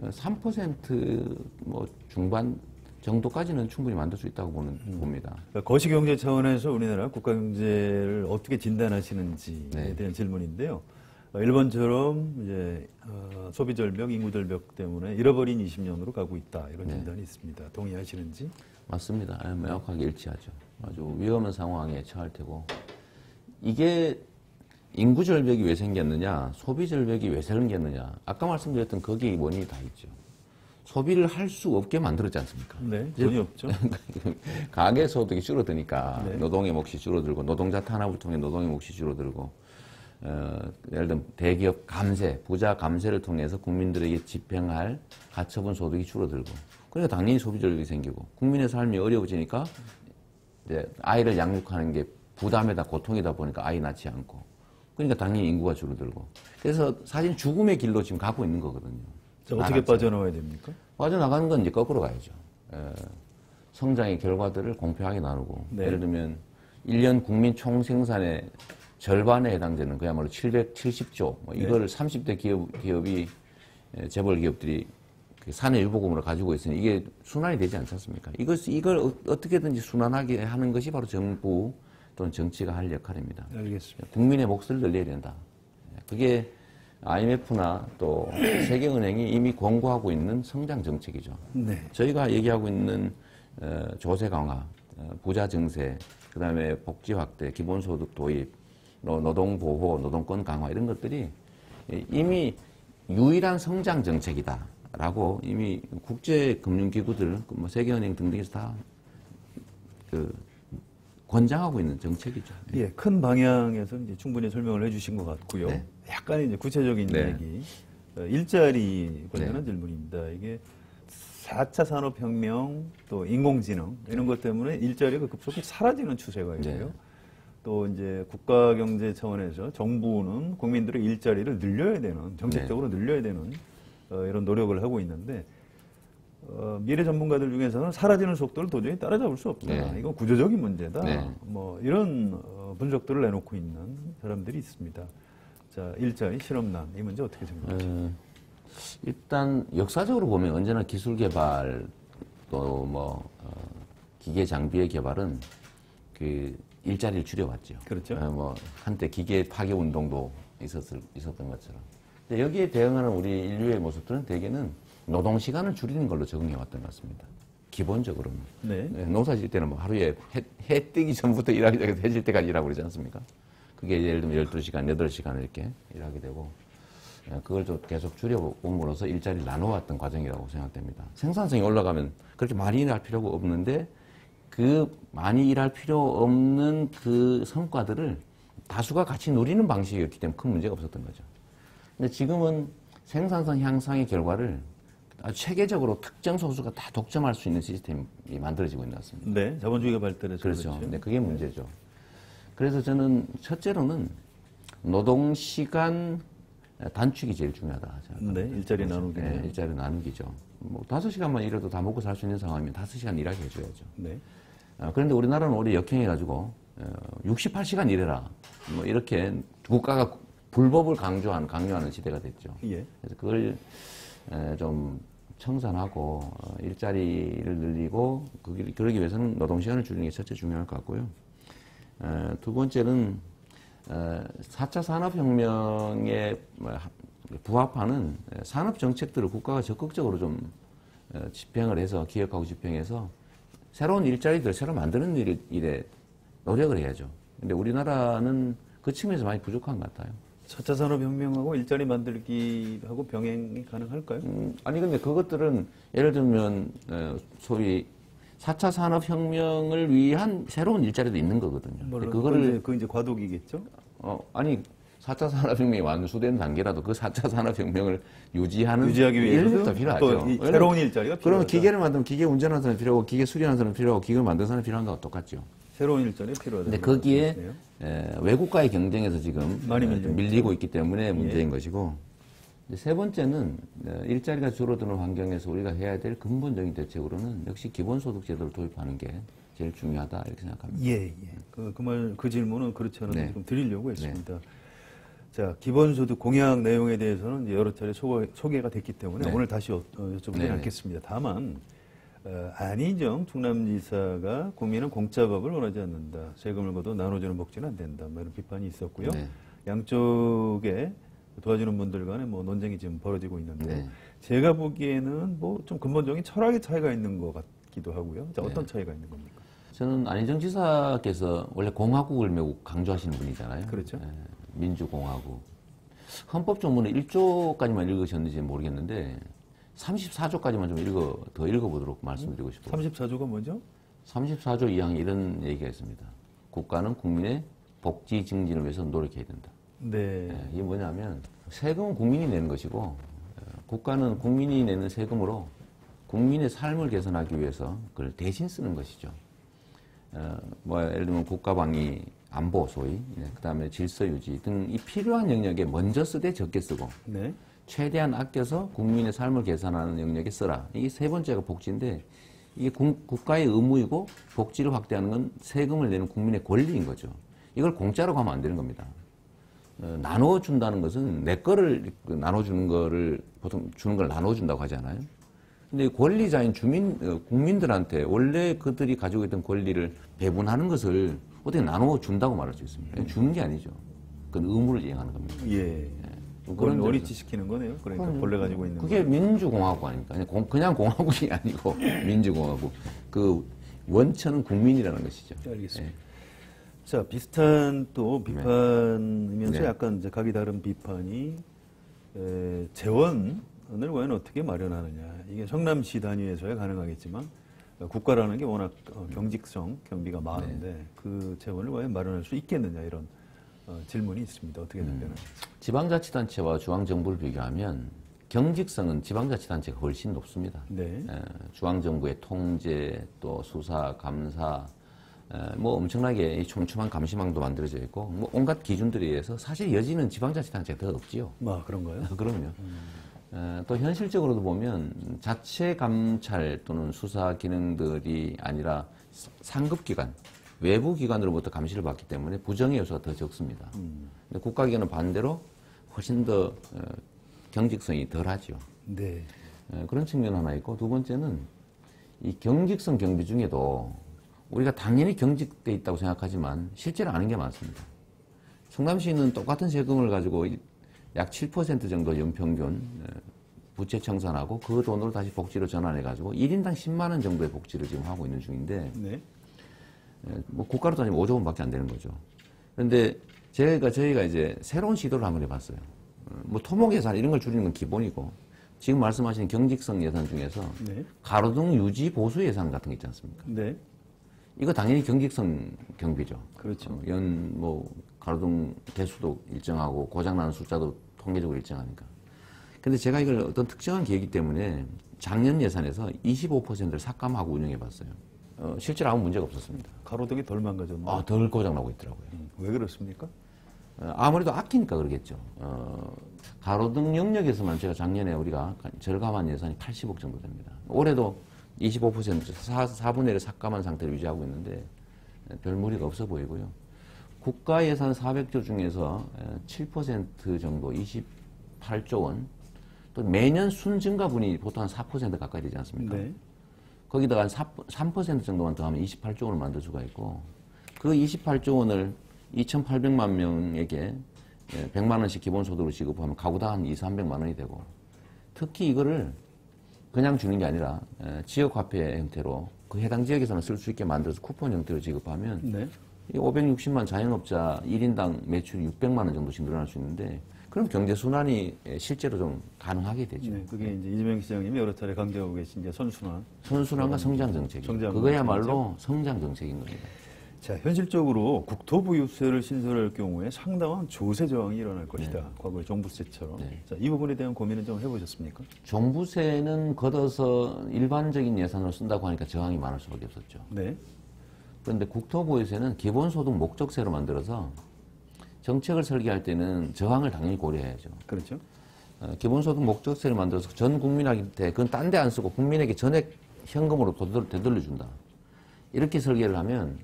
3%뭐 중반 정도까지는 충분히 만들 수 있다고 봅니다. 그러니까 거시경제 차원에서 우리나라 국가 경제를 어떻게 진단하시는지에 대한 질문인데요. 일본처럼 이제 소비 절벽, 인구 절벽 때문에 잃어버린 20년으로 가고 있다 이런 진단이 있습니다. 동의하시는지? 맞습니다. 명확하게 일치하죠. 아주 위험한 상황에 처할 테고 이게 인구 절벽이 왜 생겼느냐, 소비 절벽이 왜 생겼느냐. 아까 말씀드렸던 거기에 원인이 다 있죠. 소비를 할 수 없게 만들었지 않습니까? 네, 돈이 없죠. 가계 소득이 줄어드니까 노동의 몫이 줄어들고 노동자 탄압을 통해 노동의 몫이 줄어들고 예를 들면 대기업 감세, 부자 감세를 통해서 국민들에게 집행할 가처분 소득이 줄어들고 그러니까 당연히 소비 절벽이 생기고 국민의 삶이 어려워지니까 이제 아이를 양육하는 게 부담에다 고통이다 보니까 아이 낳지 않고 그러니까 당연히 인구가 줄어들고 그래서 사실 죽음의 길로 지금 가고 있는 거거든요. 자, 어떻게 빠져나와야 됩니까? 빠져나가는 건 이제 거꾸로 가야죠. 성장의 결과들을 공평하게 나누고 예를 들면 1년 국민 총생산의 절반에 해당되는 그야말로 770조 이걸 30대 기업이 재벌 기업들이 사내 유보금으로 가지고 있으니 이게 순환이 되지 않지 않습니까? 이걸 어떻게든지 순환하게 하는 것이 바로 정부 또는 정치가 할 역할입니다. 알겠습니다. 국민의 몫을 늘려야 된다. 그게 IMF나 또 세계은행이 이미 권고하고 있는 성장 정책이죠. 저희가 얘기하고 있는 조세 강화, 부자 증세, 그다음에 복지 확대, 기본소득 도입, 노동 보호, 노동권 강화 이런 것들이 이미 유일한 성장 정책이다라고 이미 국제 금융기구들, 뭐 세계은행 등등에서 다 권장하고 있는 정책이죠. 예, 큰 방향에서 이제 충분히 설명을 해주신 것 같고요. 약간 이제 구체적인 얘기, 일자리 관련한 질문입니다. 이게 4차 산업혁명, 또 인공지능 이런 것 때문에 일자리가 급속히 사라지는 추세가 있고요. 또 이제 국가 경제 차원에서 정부는 국민들의 일자리를 늘려야 되는, 정책적으로 늘려야 되는 이런 노력을 하고 있는데 미래 전문가들 중에서는 사라지는 속도를 도저히 따라잡을 수 없다. 이건 구조적인 문제다. 뭐 이런 분석들을 내놓고 있는 사람들이 있습니다. 자, 일자리, 실업난 이 문제 어떻게 생각하십니까? 일단 역사적으로 보면 언제나 기술 개발 또 뭐 기계 장비의 개발은 그 일자리를 줄여왔죠. 그렇죠. 뭐 한때 기계 파괴 운동도 있었던 것처럼. 근데 여기에 대응하는 우리 인류의 모습들은 대개는 노동 시간을 줄이는 걸로 적응해 왔던 것 같습니다. 기본적으로는. 농사 지을 때는 뭐 하루에 해 뜨기 전부터 일하기 시작해서 해 질 때까지 일하고 그러지 않습니까? 그게 예를 들면 12시간, 8시간 이렇게 일하게 되고 그걸 좀 계속 줄여봄으로써 일자리를 나눠왔던 과정이라고 생각됩니다. 생산성이 올라가면 그렇게 많이 일할 필요가 없는데 그 많이 일할 필요 없는 그 성과들을 다수가 같이 누리는 방식이었기 때문에 큰 문제가 없었던 거죠. 근데 지금은 생산성 향상의 결과를 아주 체계적으로 특정 소수가 다 독점할 수 있는 시스템이 만들어지고 있는 것 같습니다. 네, 자본주의가 발달해서 그렇죠. 네, 그게 문제죠. 그래서 저는 첫째로는 노동시간 단축이 제일 중요하다. 네, 일자리 나누기. 네, 일자리 나누기죠. 뭐 5시간만 일해도 다 먹고 살 수 있는 상황이면 5시간 일하게 해줘야죠. 네. 그런데 우리나라는 오히려 역행해가지고 68시간 일해라. 뭐 이렇게 국가가 불법을 강요하는 시대가 됐죠. 예. 그래서 그걸 좀 청산하고 일자리를 늘리고 그러기 위해서는 노동시간을 줄이는 게 첫째 중요할 것 같고요. 두 번째는 4차 산업혁명에 부합하는 산업정책들을 국가가 적극적으로 좀 집행을 해서 기획하고 집행해서 새로운 일자리들 새로 만드는 일에 노력을 해야죠. 근데 우리나라는 그 측면에서 많이 부족한 것 같아요. 4차 산업혁명하고 일자리 만들기하고 병행이 가능할까요? 아니 근데 그것들은 예를 들면 소위 4차 산업혁명을 위한 새로운 일자리도 있는 거거든요. 물론 그거를 그 이제 과도기겠죠? 아니 4차 산업혁명이 완수된 단계라도 그 4차 산업혁명을 유지하기 위해서 인력도 필요하죠. 새로운 일자리가 필요하다. 그러면 기계를 만들면 기계 운전하는 사람이 필요하고 기계 수리하는 사람이 필요하고 기계를 만드는 사람이 필요한 거와 똑같죠. 새로운 일자리가 필요하다. 근데 거기에 외국과의 경쟁에서 지금 많이 밀리고 있기 때문에 문제인 것이고 세 번째는 일자리가 줄어드는 환경에서 우리가 해야 될 근본적인 대책으로는 역시 기본소득 제도를 도입하는 게 제일 중요하다 이렇게 생각합니다. 예. 그 질문은 그렇지 않은데 네. 지금 드리려고 했습니다. 자, 기본소득 공약 내용에 대해서는 이제 여러 차례 소개가 됐기 때문에 네. 오늘 다시 여쭤보지 네. 않겠습니다. 다만 안희정 충남지사가 국민은 공짜밥을 원하지 않는다. 세금을 걷어 나눠주는 복지는 안 된다. 뭐 이런 비판이 있었고요. 네. 양쪽에 도와주는 분들 간에 뭐 논쟁이 지금 벌어지고 있는데 네. 제가 보기에는 뭐 좀 근본적인 철학의 차이가 있는 것 같기도 하고요. 자, 어떤 차이가 있는 겁니까? 저는 안희정 지사께서 원래 공화국을 매우 강조하시는 분이잖아요. 그렇죠. 민주공화국. 헌법조문은 1조까지만 읽으셨는지 모르겠는데 34조까지만 좀 더 읽어보도록 말씀드리고 싶어요. 34조가 뭐죠? 34조 2항에 이런 얘기가 있습니다. 국가는 국민의 복지 증진을 위해서 노력해야 된다. 네. 이게 뭐냐면 세금은 국민이 내는 것이고 국가는 국민이 내는 세금으로 국민의 삶을 개선하기 위해서 그걸 대신 쓰는 것이죠. 예를 들면 국가방위, 안보 소위, 그다음에 질서 유지 등 이 필요한 영역에 먼저 쓰되 적게 쓰고 네. 최대한 아껴서 국민의 삶을 개선하는 영역에 써라. 이게 세 번째가 복지인데 이게 국가의 의무이고 복지를 확대하는 건 세금을 내는 국민의 권리인 거죠. 이걸 공짜라고 하면 안 되는 겁니다. 나눠준다는 것은 내 거를 나눠주는 거를 보통 주는 걸 나눠준다고 하잖아요. 근데 권리자인 국민들한테 원래 그들이 가지고 있던 권리를 배분하는 것을 어떻게 나눠준다고 말할 수 있습니까? 주는 게 아니죠. 그건 의무를 이행하는 겁니다. 예. 그런 어리치 시키는 거네요. 그러니까 본래 가지고 있는 그게 거. 민주공화국 아닙니까? 그냥 공화국이 아니고 민주공화국. 그 원천은 국민이라는 것이죠. 알겠습니다. 자, 비슷한 또 비판이면서 네. 약간 이제 각이 다른 비판이 재원을 과연 어떻게 마련하느냐. 이게 성남시 단위에서야 가능하겠지만 국가라는 게 워낙 경직성, 경비가 많은데 그 재원을 과연 마련할 수 있겠느냐 이런 질문이 있습니다. 어떻게 답변하십니까? 지방자치단체와 중앙정부를 비교하면 경직성은 지방자치단체가 훨씬 높습니다. 네. 중앙정부의 통제, 또 수사, 감사, 뭐 엄청나게 촘촘한 감시망도 만들어져 있고 뭐 온갖 기준들에 의해서 사실 여지는 지방자치단체가 더 없지요. 그런가요? 그럼요. 또 현실적으로도 보면 자체 감찰 또는 수사 기능들이 아니라 상급기관, 외부 기관으로부터 감시를 받기 때문에 부정의 요소가 더 적습니다. 근데 국가기관은 반대로 훨씬 더 경직성이 덜하죠. 네. 그런 측면 하나 있고 두 번째는 이 경직성 경비 중에도 우리가 당연히 경직돼 있다고 생각하지만 실제로 아는 게 많습니다. 충남시는 똑같은 세금을 가지고 약 7% 정도 연평균 부채 청산하고 그 돈으로 다시 복지로 전환해가지고 1인당 10만 원 정도의 복지를 지금 하고 있는 중인데 네. 뭐 국가로 따지면 5조 원밖에 안 되는 거죠. 그런데 저희가 이제 새로운 시도를 한번 해봤어요. 뭐 토목 예산 이런 걸 줄이는 건 기본이고 지금 말씀하신 경직성 예산 중에서 네. 가로등 유지 보수 예산 같은 게 있지 않습니까? 네. 이거 당연히 경직성 경비죠. 그렇죠. 가로등 개수도 일정하고 고장나는 숫자도 통계적으로 일정하니까. 근데 제가 이걸 어떤 특정한 계획이기 때문에 작년 예산에서 25%를 삭감하고 운영해 봤어요. 실제로 아무 문제가 없었습니다. 가로등이 덜 망가졌나요? 덜 고장나고 있더라고요. 왜 그렇습니까? 아무래도 아끼니까 그러겠죠. 가로등 영역에서만 제가 작년에 우리가 절감한 예산이 80억 정도 됩니다. 올해도 25% 4분의 1을 삭감한 상태를 유지하고 있는데 별 무리가 없어 보이고요. 국가 예산 400조 중에서 7% 정도 28조 원, 또 매년 순증가분이 보통 한 4% 가까이 되지 않습니까? 네. 거기다가 한 3% 정도만 더하면 28조 원을 만들 수가 있고, 그 28조 원을 2,800만 명에게 100만 원씩 기본소득으로 지급하면 가구당 한 200~300만 원이 되고, 특히 이거를 그냥 주는 게 아니라 지역화폐 형태로 그 해당 지역에서는 쓸 수 있게 만들어서 쿠폰 형태로 지급하면 네. 이 560만 자영업자 1인당 매출이 600만 원 정도씩 늘어날 수 있는데, 그럼 경제순환이 실제로 좀 가능하게 되죠. 네, 그게 이제 이재명 시장님이 여러 차례 강조하고 계신 이제 선순환. 선순환과 성장 정책이죠. 성장 그거야말로 성장 정책인 겁니다. 자, 현실적으로 국토부 유세를 신설할 경우에 상당한 조세 저항이 일어날 것이다. 과거의 종부세처럼. 네. 자, 이 부분에 대한 고민은 좀 해보셨습니까? 종부세는 걷어서 일반적인 예산으로 쓴다고 하니까 저항이 많을 수밖에 없었죠. 네. 그런데 국토부에서는 기본소득 목적세로 만들어서 정책을 설계할 때는 저항을 당연히 고려해야죠. 그렇죠. 기본소득 목적세를 만들어서 전 국민한테 그건 딴 데 안 쓰고 국민에게 전액 현금으로 되돌려준다. 이렇게 설계를 하면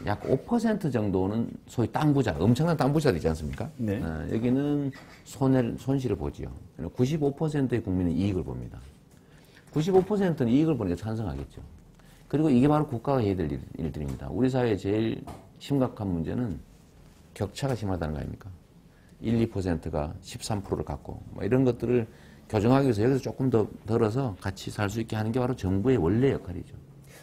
약 5% 정도는 소위 땅 부자, 엄청난 땅 부자들 있지 않습니까? 네. 여기는 손실을 보지요. 95%의 국민은 이익을 봅니다. 95%는 이익을 보니까 찬성하겠죠. 그리고 이게 바로 국가가 해야 될 일들입니다. 우리 사회의 제일 심각한 문제는 격차가 심하다는 거 아닙니까? 1, 2%가 13%를 갖고 뭐 이런 것들을 교정하기 위해서 여기서 조금 더 덜어서 같이 살 수 있게 하는 게 바로 정부의 원래 역할이죠.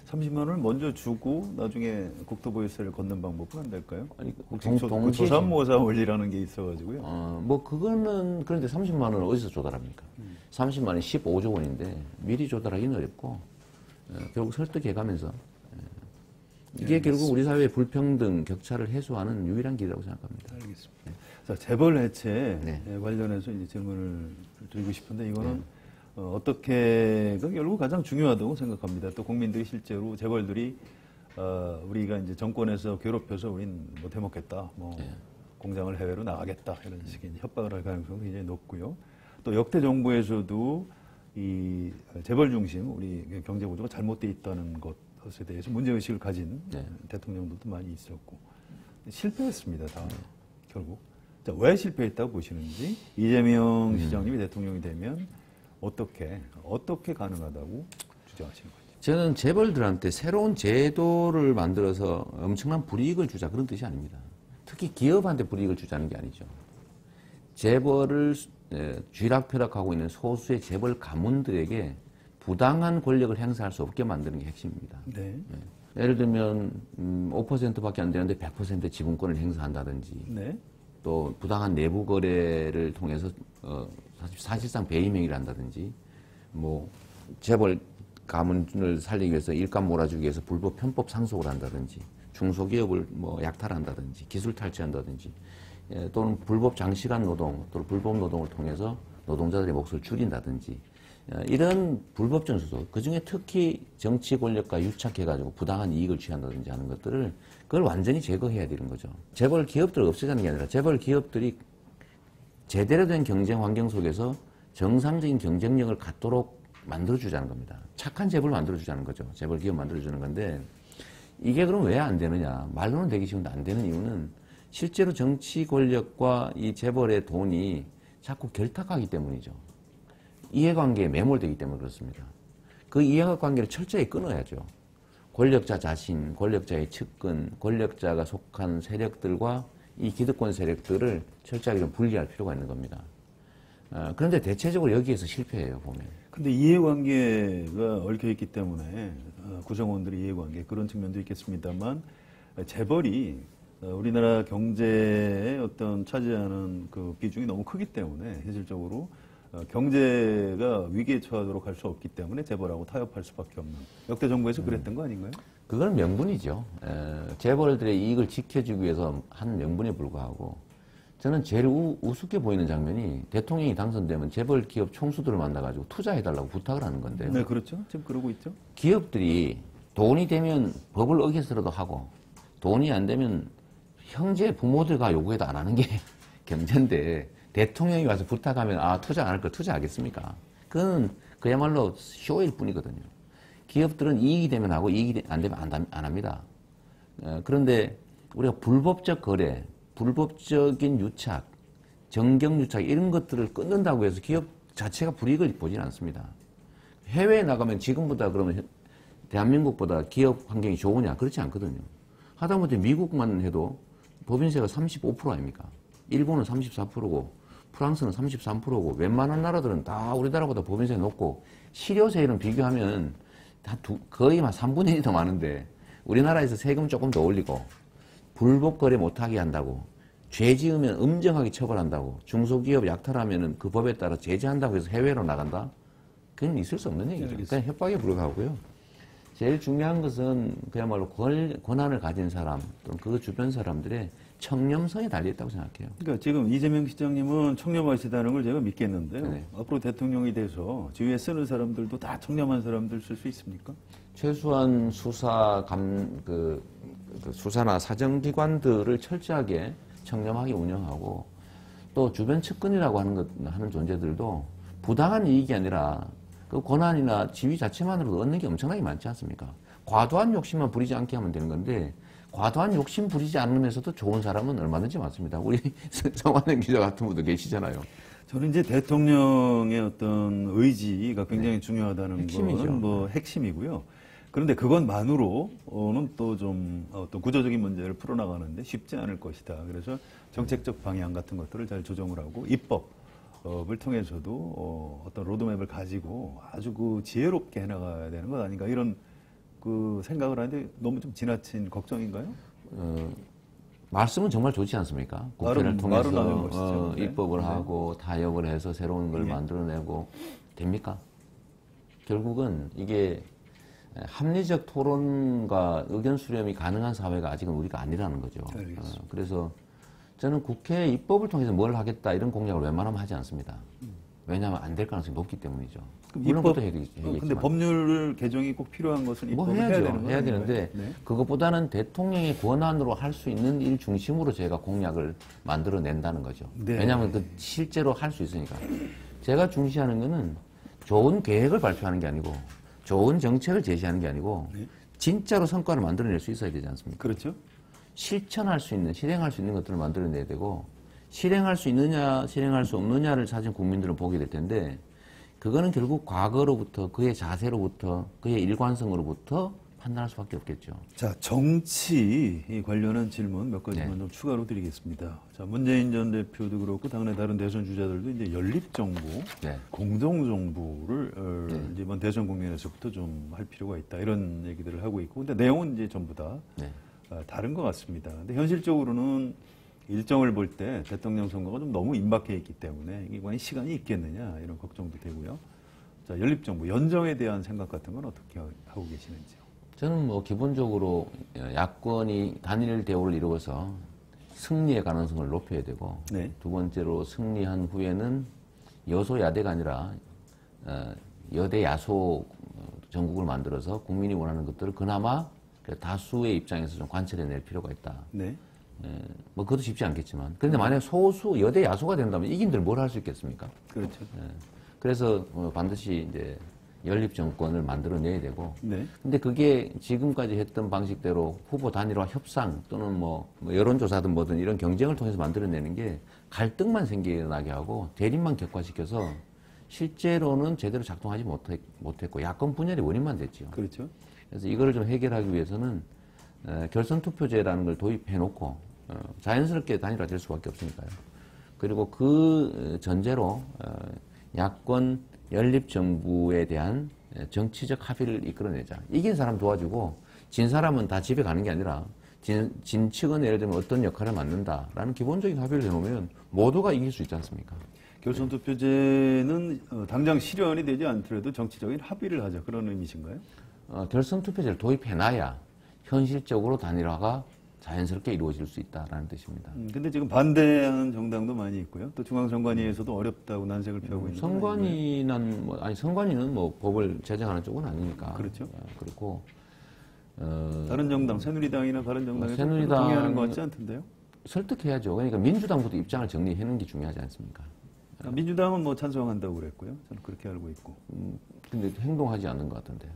30만 원을 먼저 주고 나중에 국토부 유세를 걷는 방법은 안 될까요? 아니, 동시에 조삼모사 원리라는 게 있어가지고요. 뭐 그거는 그런데 30만 원을 어디서 조달합니까? 30만 원이 15조 원인데 미리 조달하기는 어렵고 결국 설득해가면서 이게 결국 우리 사회의 불평등, 격차를 해소하는 유일한 길이라고 생각합니다. 알겠습니다. 자, 재벌 해체 네. 관련해서 이제 질문을 드리고 싶은데 이거는 어떻게가 결국 가장 중요하다고 생각합니다. 또 국민들이 실제로 재벌들이 우리가 이제 정권에서 괴롭혀서 우린 못 해먹겠다, 공장을 해외로 나가겠다 이런 식의 협박을 할 가능성이 굉장히 높고요. 또 역대 정부에서도 이 재벌 중심 우리 경제 구조가 잘못돼 있다는 것에 대해서 문제의식을 가진 대통령들도 많이 있었고 실패했습니다. 다 결국. 자, 왜 실패했다고 보시는지 이재명 시장님이 대통령이 되면 어떻게 가능하다고 주장하시는 거죠? 저는 재벌들한테 새로운 제도를 만들어서 엄청난 불이익을 주자 그런 뜻이 아닙니다. 특히 기업한테 불이익을 주자는 게 아니죠. 재벌을 쥐락펴락하고 있는 소수의 재벌 가문들에게 부당한 권력을 행사할 수 없게 만드는 게 핵심입니다. 네. 예를 들면 5%밖에 안 되는데 100% 지분권을 행사한다든지 네. 또 부당한 내부 거래를 통해서 사실상 배임 행위를 한다든지 뭐 재벌 가문을 살리기 위해서 일감 몰아주기 위해서 불법 편법 상속을 한다든지 중소기업을 약탈한다든지 기술 탈취한다든지 또는 불법 장시간 노동 또는 불법 노동을 통해서 노동자들의 몫을 줄인다든지 이런 불법 전수조 그중에 특히 정치 권력과 유착해가지고 부당한 이익을 취한다든지 하는 것들을 그걸 완전히 제거해야 되는 거죠. 재벌 기업들을 없애자는 게 아니라 재벌 기업들이 제대로 된 경쟁 환경 속에서 정상적인 경쟁력을 갖도록 만들어주자는 겁니다. 착한 재벌을 만들어주자는 거죠. 재벌 기업 만들어주는 건데 이게 그럼 왜 안 되느냐. 말로는 되기 쉬운데 안 되는 이유는 실제로 정치 권력과 이 재벌의 돈이 자꾸 결탁하기 때문이죠. 이해관계에 매몰되기 때문에 그렇습니다. 그 이해관계를 철저히 끊어야죠. 권력자 자신, 권력자의 측근, 권력자가 속한 세력들과 이 기득권 세력들을 철저하게 좀 분리할 필요가 있는 겁니다. 그런데 대체적으로 여기에서 실패해요, 보면. 근데 이해관계가 얽혀있기 때문에 구성원들의 이해관계 그런 측면도 있겠습니다만 재벌이 우리나라 경제에 어떤 차지하는 그 비중이 너무 크기 때문에 현실적으로 경제가 위기에 처하도록 할 수 없기 때문에 재벌하고 타협할 수밖에 없는 역대 정부에서 그랬던 거 아닌가요? 그건 명분이죠. 재벌들의 이익을 지켜주기 위해서 한 명분에 불과하고 저는 제일 우습게 보이는 장면이 대통령이 당선되면 재벌 기업 총수들을 만나가지고 투자해달라고 부탁을 하는 건데요. 네, 그렇죠. 지금 그러고 있죠. 기업들이 돈이 되면 법을 어겨서라도 하고 돈이 안 되면 형제 부모들과 요구해도 안 하는 게 경제인데 대통령이 와서 부탁하면 아 투자 안 할 거 투자하겠습니까? 그건 그야말로 쇼일 뿐이거든요. 기업들은 이익이 되면 하고 이익이 안 되면 안 합니다. 그런데 우리가 불법적 거래, 불법적인 유착, 정경 유착 이런 것들을 끊는다고 해서 기업 자체가 불이익을 보지는 않습니다. 해외에 나가면 지금보다 그러면 대한민국보다 기업 환경이 좋으냐? 그렇지 않거든요. 하다못해 미국만 해도 법인세가 35% 아닙니까? 일본은 34%고 프랑스는 33%고 웬만한 나라들은 다 우리나라보다 법인세 높고 실효세율은 비교하면 다 거의 한 3분의 1이 더 많은데 우리나라에서 세금 조금 더 올리고 불법 거래 못하게 한다고 죄 지으면 엄정하게 처벌한다고 중소기업 약탈하면 그 법에 따라 제재한다고 해서 해외로 나간다? 그건 있을 수 없는 얘기죠. 그냥 협박에 불과하고요. 제일 중요한 것은 그야말로 권한을 가진 사람 또는 그 주변 사람들의 청렴성에 달려있다고 생각해요. 그러니까 지금 이재명 시장님은 청렴하시다는 걸 제가 믿겠는데요. 네. 앞으로 대통령이 돼서 주위에 쓰는 사람들도 다 청렴한 사람들 쓸 수 있습니까? 최소한 수사나 사정기관들을 철저하게 청렴하게 운영하고 또 주변 측근이라고 하는 존재들도 부당한 이익이 아니라 그 권한이나 지위 자체만으로도 얻는 게 엄청나게 많지 않습니까? 과도한 욕심만 부리지 않게 하면 되는 건데 과도한 욕심 부리지 않으면서도 좋은 사람은 얼마든지 많습니다. 우리 성환영 기자 같은 분도 계시잖아요. 저는 이제 대통령의 어떤 의지가 굉장히 중요하다는 핵심이죠. 건 뭐 핵심이고요. 그런데 그것만으로는 또 좀 어떤 구조적인 문제를 풀어나가는데 쉽지 않을 것이다. 그래서 정책적 방향 같은 것들을 잘 조정을 하고 입법을 통해서도 어떤 로드맵을 가지고 아주 그 지혜롭게 해나가야 되는 것 아닌가 이런 그 생각을 하는데 너무 좀 지나친 걱정인가요? 말씀은 정말 좋지 않습니까? 국회를 통해서 입법을 네. 하고 타협을 해서 새로운 걸 네. 만들어내고 됩니까? 결국은 이게 합리적 토론과 의견 수렴이 가능한 사회가 아직은 우리가 아니라는 거죠. 그래서 저는 국회 입법을 통해서 뭘 하겠다 이런 공약을 웬만하면 하지 않습니다. 왜냐하면 안 될 가능성이 높기 때문이죠. 입법, 해야겠지만. 근데 법률 개정이 꼭 필요한 것은 입법을 해야 되는데 네. 그것보다는 대통령의 권한으로 할 수 있는 일 중심으로 제가 공약을 만들어낸다는 거죠. 네. 왜냐하면 그 실제로 할 수 있으니까. 제가 중시하는 거는 좋은 계획을 발표하는 게 아니고 좋은 정책을 제시하는 게 아니고 네. 진짜로 성과를 만들어낼 수 있어야 되지 않습니까? 그렇죠. 실천할 수 있는, 실행할 수 있는 것들을 만들어내야 되고 실행할 수 있느냐, 실행할 수 없느냐를 사실 국민들은 보게 될 텐데 그거는 결국 과거로부터 그의 자세로부터 그의 일관성으로부터 판단할 수밖에 없겠죠. 자, 정치 관련한 질문 몇 가지만 네. 좀 추가로 드리겠습니다. 자, 문재인 전 대표도 그렇고 당내 다른 대선 주자들도 이제 연립정부, 네. 공동정부를 이제 이번 대선 국면에서부터 좀 할 필요가 있다 이런 얘기들을 하고 있고, 근데 내용은 이제 전부 다 네. 다른 것 같습니다. 근데 현실적으로는 일정을 볼 때 대통령 선거가 좀 너무 임박해 있기 때문에 이게 과연 시간이 있겠느냐 이런 걱정도 되고요. 자, 연립정부, 연정에 대한 생각 같은 건 어떻게 하고 계시는지요? 저는 뭐 기본적으로 야권이 단일 대우를 이루어서 승리의 가능성을 높여야 되고 네. 두 번째로 승리한 후에는 여소야대가 아니라 여대 야소 전국을 만들어서 국민이 원하는 것들을 그나마 다수의 입장에서 좀 관철해낼 필요가 있다. 네. 뭐 그것도 쉽지 않겠지만 그런데 만약 소수 여대 야소가 된다면 이긴들 뭘 할 수 있겠습니까? 그렇죠. 그래서 반드시 이제 연립 정권을 만들어내야 되고 네. 근데 그게 지금까지 했던 방식대로 후보 단일화 협상 또는 뭐 여론조사든 뭐든 이런 경쟁을 통해서 만들어내는 게 갈등만 생겨나게 하고 대립만 격화시켜서 실제로는 제대로 작동하지 못했고 야권 분열의 원인만 됐죠. 그렇죠. 그래서 이거를 좀 해결하기 위해서는 결선 투표제라는 걸 도입해 놓고 자연스럽게 단일화 될 수밖에 없으니까요. 그리고 그 전제로 야권 연립정부에 대한 정치적 합의를 이끌어내자. 이긴 사람 도와주고 진 사람은 다 집에 가는 게 아니라 진 측은 예를 들면 어떤 역할을 맡는다라는 기본적인 합의를 해놓으면 모두가 이길 수 있지 않습니까? 결선 투표제는 당장 실현이 되지 않더라도 정치적인 합의를 하자 그런 의미신가요? 결선 투표제를 도입해놔야 현실적으로 단일화가 자연스럽게 이루어질 수 있다라는 뜻입니다. 근데 지금 반대하는 정당도 많이 있고요. 또 중앙선관위에서도 어렵다고 난색을 피하고 있는 선관위는 뭐 법을 제정하는 쪽은 아니니까. 그렇죠. 그렇고 다른 정당, 새누리당이나 바른정당에서 새누리당 동의하는 것 같지 않던데요? 설득해야죠. 그러니까 민주당부터 입장을 정리하는 게 중요하지 않습니까? 민주당은 뭐 찬성한다고 그랬고요. 저는 그렇게 알고 있고. 근데 행동하지 않는 것 같은데.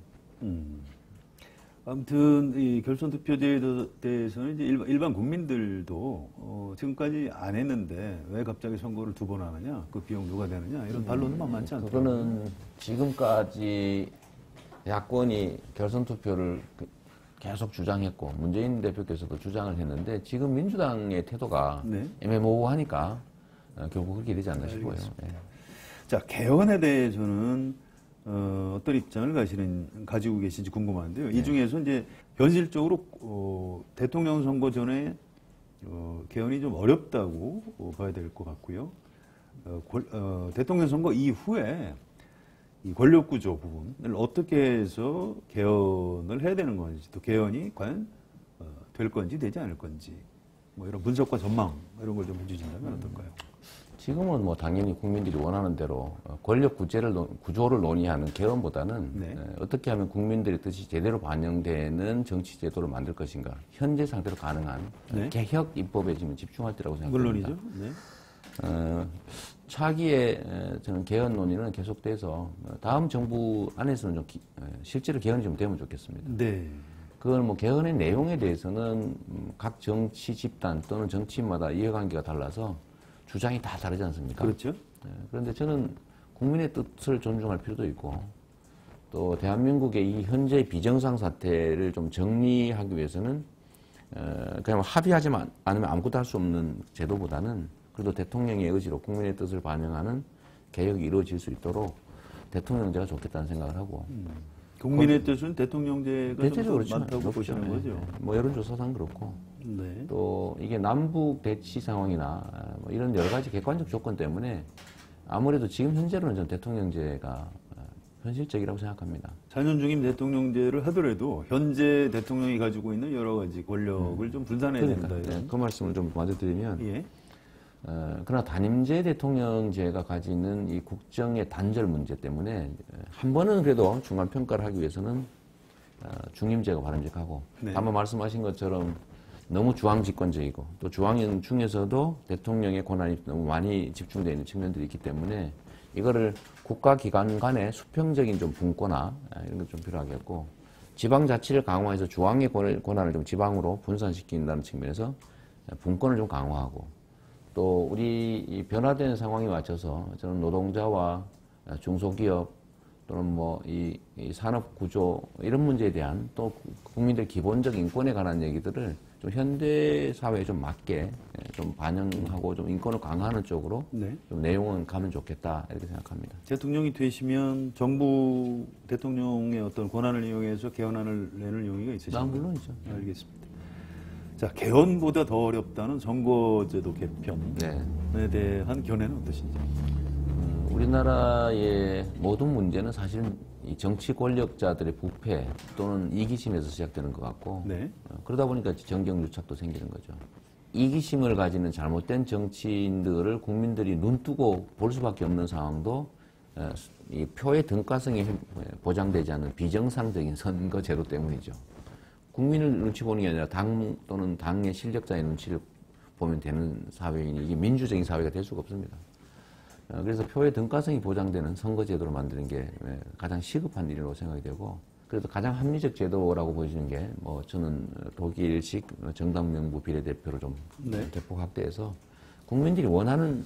아무튼 이 결선 투표제에 대해서는 이제 일반 국민들도 지금까지 안 했는데 왜 갑자기 선거를 2번 하느냐, 그 비용 누가 되느냐 이런 반론은 만만치 않더라고요. 그거는 지금까지 야권이 결선 투표를 계속 주장했고 문재인 대표께서도 주장을 했는데 지금 민주당의 태도가 네. 애매모호하니까 결국 그렇게 되지 않나 싶어요. 네. 자, 개헌에 대해서는 어떤 입장을 가지고 계신지 궁금한데요. 이 중에서 이제 현실적으로 대통령 선거 전에 개헌이 좀 어렵다고 봐야 될 것 같고요. 대통령 선거 이후에 이 권력 구조 부분을 어떻게 해서 개헌을 해야 되는 건지, 또 개헌이 과연 될 건지 되지 않을 건지, 뭐 이런 분석과 전망 이런 걸 좀 해주신다면 어떨까요? 지금은 뭐 당연히 국민들이 원하는 대로 권력 구조를 논의하는 개헌보다는 네. 어떻게 하면 국민들의 뜻이 제대로 반영되는 정치 제도를 만들 것인가, 현재 상태로 가능한 네. 개혁 입법에 지금 집중할 때라고 생각합니다. 물론이죠. 네. 차기에 저는 개헌 논의는 계속돼서 다음 정부 안에서는 좀 실제로 개헌이 좀 되면 좋겠습니다. 네. 그걸 뭐 개헌의 내용에 대해서는 각 정치 집단 또는 정치인마다 이해관계가 달라서 주장이 다 다르지 않습니까? 그렇죠. 그런데 저는 국민의 뜻을 존중할 필요도 있고 또 대한민국의 이 현재 비정상 사태를 좀 정리하기 위해서는 그냥 합의하지 않으면 아무것도 할 수 없는 제도보다는 그래도 대통령의 의지로 국민의 뜻을 반영하는 개혁이 이루어질 수 있도록 대통령제가 좋겠다는 생각을 하고 국민의 뜻은 대통령제가 대체적으로 좀 많다고 높죠. 보시는 거죠. 뭐 여론조사상 그렇고 네. 또 이게 남북 대치 상황이나 뭐 이런 여러 가지 객관적 조건 때문에 아무래도 지금 현재로는 저는 대통령제가 현실적이라고 생각합니다. 4년 중임 대통령제를 하더라도 현재 대통령이 가지고 있는 여러 가지 권력을 좀 분산해야 된다. 네, 그 말씀을 좀 마저 드리면 예. 그러나 단임제 대통령제가 가지는 이 국정의 단절 문제 때문에 한 번은 그래도 중간 평가를 하기 위해서는 중임제가 바람직하고 네. 아마 말씀하신 것처럼 너무 주황집권적이고 또 주황인 중에서도 대통령의 권한이 너무 많이 집중되어 있는 측면들이 있기 때문에 이거를 국가기관 간의 수평적인 좀 분권화 이런 것 좀 필요하겠고 지방자치를 강화해서 중앙의 권한을 좀 지방으로 분산시킨다는 측면에서 분권을 좀 강화하고 또 우리 이 변화되는 상황에 맞춰서 저는 노동자와 중소기업 또는 뭐 이 산업 구조 이런 문제에 대한 또 국민들 기본적 인권에 관한 얘기들을 좀 현대 사회에 좀 맞게 좀 반영하고 좀 인권을 강화하는 쪽으로 네. 좀 내용은 가면 좋겠다 이렇게 생각합니다. 대통령이 되시면 정부 대통령의 어떤 권한을 이용해서 개헌안을 내는 용의가 있으신가요? 물론이죠. 알겠습니다. 자, 개헌보다 더 어렵다는 선거제도 개편에 네. 대한 견해는 어떠신지? 우리나라의 모든 문제는 사실 이 정치 권력자들의 부패 또는 이기심에서 시작되는 것 같고 네. 그러다 보니까 정경유착도 생기는 거죠. 이기심을 가지는 잘못된 정치인들을 국민들이 눈뜨고 볼 수밖에 없는 상황도 이 표의 등가성이 보장되지 않는 비정상적인 선거 제도 때문이죠. 국민을 눈치 보는 게 아니라 당 또는 당의 실력자의 눈치를 보면 되는 사회이니 이게 민주적인 사회가 될 수가 없습니다. 그래서 표의 등가성이 보장되는 선거제도를 만드는 게 가장 시급한 일이라고 생각이 되고 그래도 가장 합리적 제도라고 보여지는 게 뭐 저는 독일식 정당 명부 비례대표를 좀 네. 대폭 확대해서 국민들이 원하는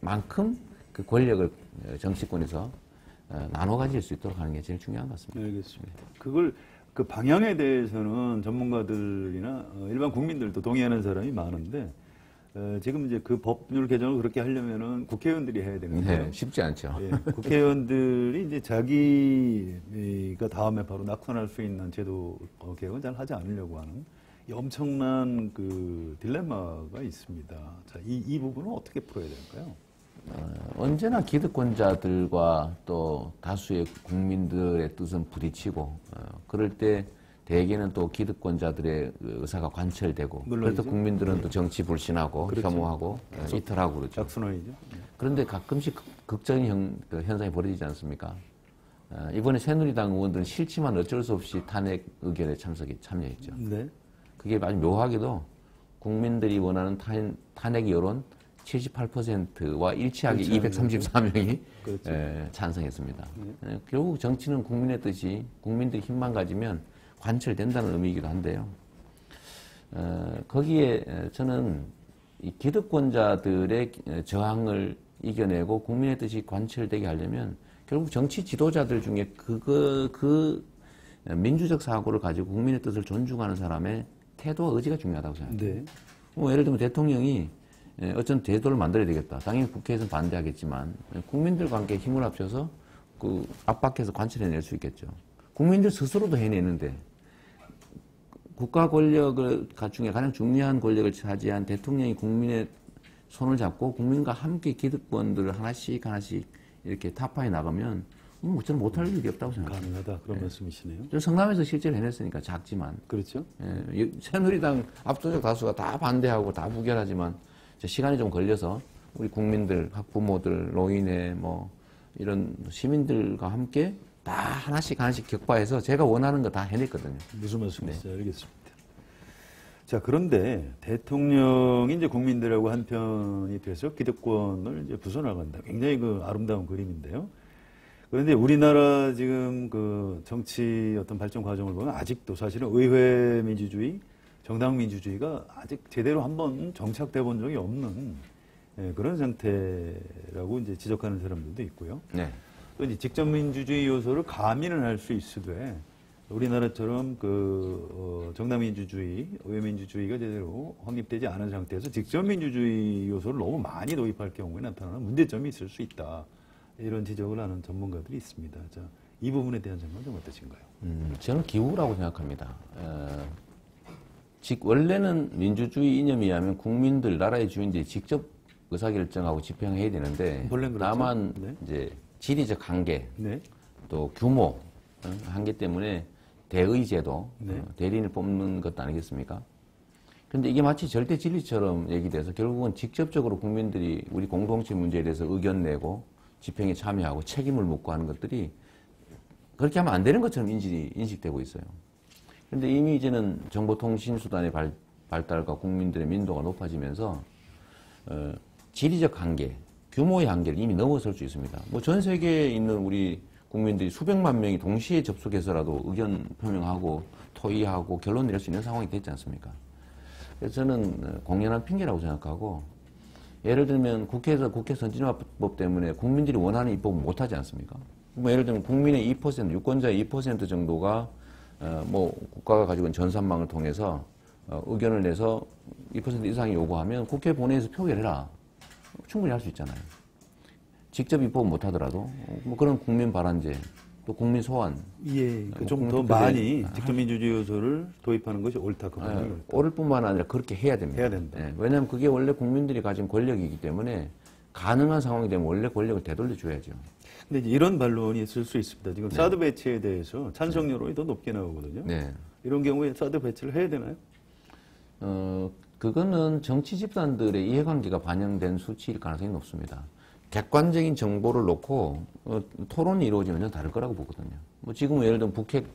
만큼 그 권력을 정치권에서 나눠 가질 수 있도록 하는 게 제일 중요한 것 같습니다. 알겠습니다. 그걸 그 방향에 대해서는 전문가들이나 일반 국민들도 동의하는 사람이 많은데 지금 이제 그 법률 개정을 그렇게 하려면은 국회의원들이 해야 되는데 네, 쉽지 않죠. 예, 국회의원들이 이제 자기가 다음에 바로 낙선할 수 있는 제도 개혁은 잘 하지 않으려고 하는 이 엄청난 그 딜레마가 있습니다. 자, 이 부분은 어떻게 풀어야 될까요? 언제나 기득권자들과 또 다수의 국민들의 뜻은 부딪히고 그럴 때 대개는 또 기득권자들의 의사가 관철되고 물론이죠. 그래서 국민들은 또 정치 불신하고 그렇죠. 혐오하고 이탈하고 그렇죠. 작순환이죠. 그런데 가끔씩 극적인 현상이 벌어지지 않습니까? 이번에 새누리당 의원들은 싫지만 어쩔 수 없이 탄핵 의결에 참여했죠. 네. 그게 아주 묘하게도 국민들이 원하는 탄핵 여론 78%와 일치하게 234명이 그렇죠. 찬성했습니다. 결국 정치는 국민의 뜻이 국민들이 힘만 가지면 관철된다는 의미이기도 한데요. 거기에 저는 이 기득권자들의 저항을 이겨내고 국민의 뜻이 관철되게 하려면 결국 정치 지도자들 중에 그 민주적 사고를 가지고 국민의 뜻을 존중하는 사람의 태도와 의지가 중요하다고 생각해요. 네. 예를 들면 대통령이 어떤 제도를 만들어야 되겠다. 당연히 국회에서는 반대하겠지만 국민들과 함께 힘을 합쳐서 그 압박해서 관철해낼 수 있겠죠. 국민들 스스로도 해내는데 국가 권력을 중에 가장 중요한 권력을 차지한 대통령이 국민의 손을 잡고 국민과 함께 기득권들을 하나씩 이렇게 타파해 나가면 저는 못할 일이 없다고 생각합니다. 가능하다 그런 말씀이시네요. 저 성남에서 실제로 해냈으니까 작지만 그렇죠. 새누리당 압도적 다수가 다 반대하고 다 부결하지만 시간이 좀 걸려서 우리 국민들, 학부모들, 노인회 뭐 이런 시민들과 함께 다 하나씩 격파해서 제가 원하는 거 다 해냈거든요. 무슨 말씀이신지 알겠습니다. 자, 그런데 대통령이 이제 국민들하고 한편이 돼서 기득권을 이제 부숴나간다. 굉장히 그 아름다운 그림인데요. 그런데 우리나라 지금 그 정치 어떤 발전 과정을 보면 아직도 사실은 의회 민주주의, 정당 민주주의가 아직 제대로 한번 정착돼 본 적이 없는 그런 상태라고 이제 지적하는 사람들도 있고요. 네. 또 이제 직접 민주주의 요소를 가미는 할 수 있으되 우리나라처럼 정당 민주주의, 의회 민주주의가 제대로 확립되지 않은 상태에서 직접 민주주의 요소를 너무 많이 도입할 경우에 나타나는 문제점이 있을 수 있다. 이런 지적을 하는 전문가들이 있습니다. 자, 이 부분에 대한 생각은 좀 어떠신가요? 저는 기우라고 생각합니다. 원래는 민주주의 이념에 의하면 국민들, 나라의 주인들이 직접 의사결정하고 집행해야 되는데 본래는 그렇죠. 다만 네. 이제 지리적 한계, 네. 또 규모 한계 때문에 대의제도, 네. 대리인을 뽑는 것도 아니겠습니까? 그런데 이게 마치 절대 진리처럼 얘기돼서 결국은 직접적으로 국민들이 우리 공동체 문제에 대해서 의견 내고 집행에 참여하고 책임을 묻고 하는 것들이 그렇게 하면 안 되는 것처럼 인식되고 있어요. 그런데 이미 이제는 정보통신수단의 발달과 국민들의 민도가 높아지면서 지리적 한계, 규모의 한계를 이미 넘어설 수 있습니다. 뭐 전 세계에 있는 우리 국민들이 수백만 명이 동시에 접속해서라도 의견 표명하고 토의하고 결론 내릴 수 있는 상황이 됐지 않습니까? 그래서 저는 공연한 핑계라고 생각하고 예를 들면 국회에서 국회 선진화법 때문에 국민들이 원하는 입법을 못하지 않습니까? 뭐 예를 들면 국민의 2%, 유권자의 2% 정도가 뭐 국가가 가지고 있는 전산망을 통해서 의견을 내서 2% 이상이 요구하면 국회 본회의에서 표결해라. 충분히 할 수 있잖아요. 직접 입법 못하더라도 뭐 그런 국민 발안제, 또 국민 소환. 예, 좀 더 많이 직접 민주주의 요소를 도입하는 것이 옳다. 그 부분이 옳다. 옳을 뿐만 아니라 그렇게 해야 됩니다. 해야 된다. 예, 왜냐하면 그게 원래 국민들이 가진 권력이기 때문에 가능한 상황이 되면 원래 권력을 되돌려줘야죠. 근데 이제 이런 반론이 있을 수 있습니다. 지금 사드 배치에 대해서 찬성 여론이 더 높게 나오거든요. 네. 이런 경우에 사드 배치를 해야 되나요? 그거는 정치 집단들의 이해관계가 반영된 수치일 가능성이 높습니다. 객관적인 정보를 놓고 토론이 이루어지면 전 다를 거라고 보거든요. 뭐 지금은 예를 들면 북핵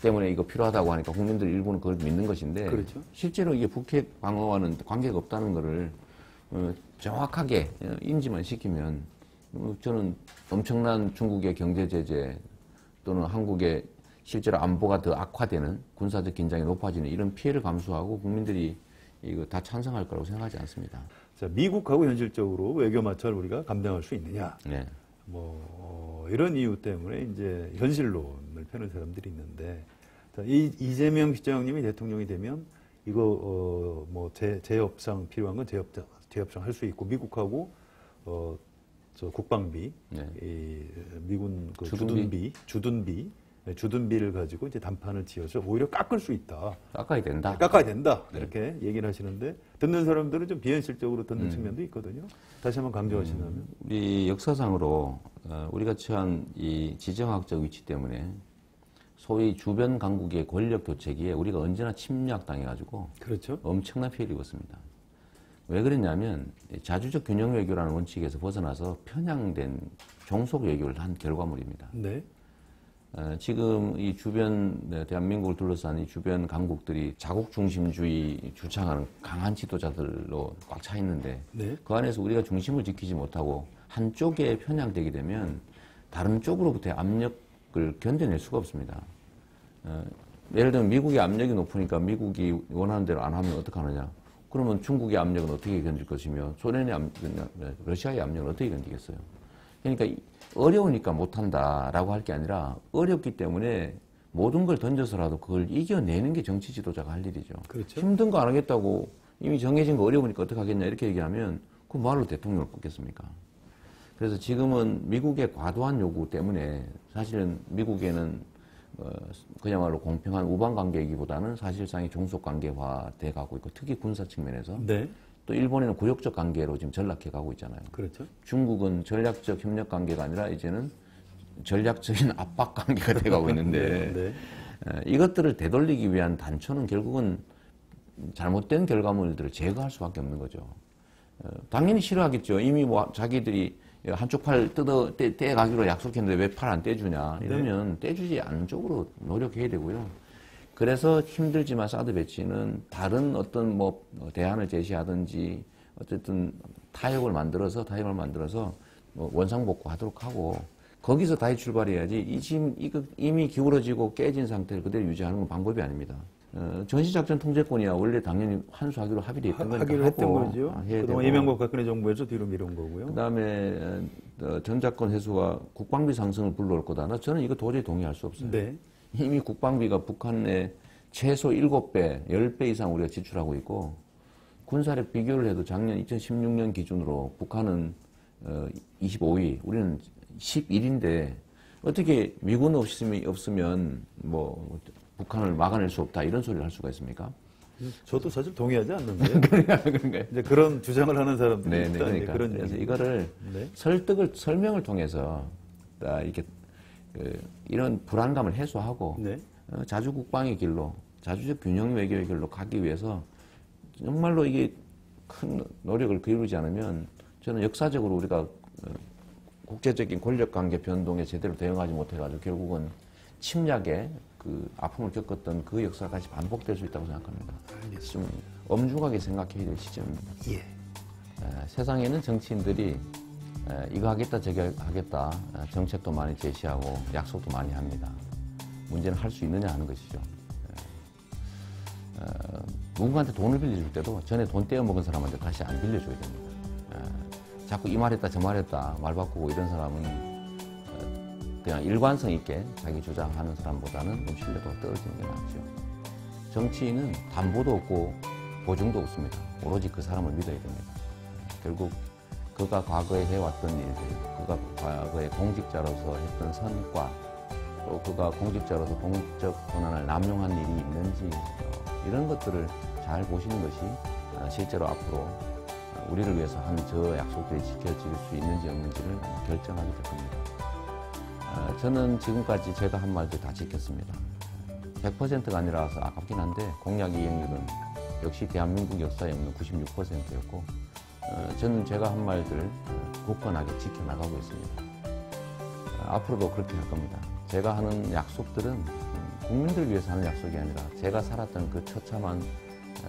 때문에 이거 필요하다고 하니까 국민들 일부는 그걸 믿는 것인데 그렇죠. 실제로 이게 북핵 방어와는 관계가 없다는 거를 정확하게 인지만 시키면 저는 엄청난 중국의 경제 제재 또는 한국의 실제로 안보가 더 악화되는 군사적 긴장이 높아지는 이런 피해를 감수하고 국민들이 이거 다 찬성할 거라고 생각하지 않습니다. 자, 미국하고 현실적으로 외교 마찰을 우리가 감당할 수 있느냐? 네. 이런 이유 때문에 이제 현실론을 펴는 사람들이 있는데, 자, 이재명 시장님이 대통령이 되면 이거 재협상 필요한 건 재협상 할 수 있고 미국하고 저 국방비, 네. 미군 그 주둔비를 가지고 이제 담판을 지어서 오히려 깎을 수 있다. 깎아야 된다. 깎아야 된다. 네. 이렇게 얘기를 하시는데 듣는 사람들은 좀 비현실적으로 듣는 측면도 있거든요. 다시 한번 강조하신다면. 우리 역사상으로 우리가 처한 이 지정학적 위치 때문에 소위 주변 강국의 권력 교체기에 우리가 언제나 침략당해가지고 그렇죠. 엄청난 피해를 입었습니다. 왜 그랬냐면 자주적 균형 외교라는 원칙에서 벗어나서 편향된 종속 외교를 한 결과물입니다. 네. 지금 이 주변 대한민국을 둘러싼 이 주변 강국들이 자국 중심주의 주창하는 강한 지도자들로 꽉 차 있는데 네. 그 안에서 우리가 중심을 지키지 못하고 한쪽에 편향되게 되면 다른 쪽으로부터의 압력을 견뎌낼 수가 없습니다. 예를 들면 미국의 압력이 높으니까 미국이 원하는 대로 안 하면 어떡하느냐. 그러면 중국의 압력은 어떻게 견딜 것이며 러시아의 압력은 어떻게 견디겠어요. 그러니까 어려우니까 못한다라고 할 게 아니라 어렵기 때문에 모든 걸 던져서라도 그걸 이겨내는 게 정치 지도자가 할 일이죠. 그렇죠. 힘든 거 안 하겠다고 이미 정해진 거 어려우니까 어떡하겠냐 이렇게 얘기하면 그 말로 대통령을 뽑겠습니까? 그래서 지금은 미국의 과도한 요구 때문에 사실은 미국에는 그야말로 공평한 우방 관계이기보다는 사실상의 종속 관계화 돼 가고 있고 특히 군사 측면에서 네. 또 일본에는 굴욕적 관계로 지금 전락해 가고 있잖아요. 그렇죠. 중국은 전략적 협력 관계가 아니라 이제는 전략적인 압박 관계가 돼 가고 있는데 네. 이것들을 되돌리기 위한 단초는 결국은 잘못된 결과물들을 제거할 수밖에 없는 거죠. 당연히 싫어하겠죠. 이미 뭐 자기들이 한쪽 팔 떼가기로 약속했는데 왜 팔 안 떼주냐 이러면 떼주지 않는 쪽으로 노력해야 되고요. 그래서 힘들지만 사드 배치는 다른 어떤 뭐 대안을 제시하든지 어쨌든 타협을 만들어서 뭐 원상복구하도록 하고 거기서 다시 출발해야지 지금 이미 기울어지고 깨진 상태를 그대로 유지하는 건 방법이 아닙니다. 전시작전 통제권이야 원래 당연히 환수하기로 합의돼 있던 거니까 하기로 했던 거죠. 그동안 되고. 이명박 박근혜 정부에서 뒤로 미룬 거고요. 그다음에 전자권 회수와 국방비 상승을 불러올 거다. 저는 이거 도저히 동의할 수 없어요. 네. 이미 국방비가 북한의 최소 7배, 10배 이상 우리가 지출하고 있고 군사력 비교를 해도 작년 2016년 기준으로 북한은 25위, 우리는 11인데 어떻게 미군 없으면 뭐 북한을 막아낼 수 없다 이런 소리를 할 수가 있습니까? 저도 사실 동의하지 않는데요. 그러니까 이제 그런 주장을 하는 사람들이 네, 있다. 그러니까. 그런 그래서 얘기. 이거를 네. 설명을 통해서 이렇게 이런 불안감을 해소하고 네. 자주 국방의 길로, 자주적 균형 외교의 길로 가기 위해서 정말로 이게 큰 노력을 기울이지 않으면 저는 역사적으로 우리가 국제적인 권력 관계 변동에 제대로 대응하지 못해가지고 결국은 침략의 그 아픔을 겪었던 그 역사가 다시 반복될 수 있다고 생각합니다. 알겠습니다. 좀 엄중하게 생각해야 될 시점입니다. 예. 세상에는 정치인들이 이거 하겠다 저거 하겠다 정책도 많이 제시하고 약속도 많이 합니다. 문제는 할 수 있느냐 하는 것이죠. 누군가한테 돈을 빌려줄 때도 전에 돈 떼어먹은 사람한테 다시 안 빌려줘야 됩니다. 자꾸 이 말했다 저 말했다 말 바꾸고 이런 사람은 그냥 일관성 있게 자기 주장하는 사람보다는 좀 신뢰도가 떨어지는 게 낫죠. 정치인은 담보도 없고 보증도 없습니다. 오로지 그 사람을 믿어야 됩니다. 결국 그가 과거에 해왔던 일들, 그가 과거에 공직자로서 했던 선과 또 그가 공직자로서 공적 권한을 남용한 일이 있는지 이런 것들을 잘 보시는 것이 실제로 앞으로 우리를 위해서 한 저 약속들이 지켜질 수 있는지 없는지를 결정하게 될 겁니다. 저는 지금까지 제가 한 말들 다 지켰습니다. 100%가 아니라서 아깝긴 한데 공약 이행률은 역시 대한민국 역사에 없는 96%였고 저는 제가 한 말들 굳건하게 지켜나가고 있습니다. 앞으로도 그렇게 할 겁니다. 제가 하는 약속들은 국민들 위해서 하는 약속이 아니라 제가 살았던 그 처참한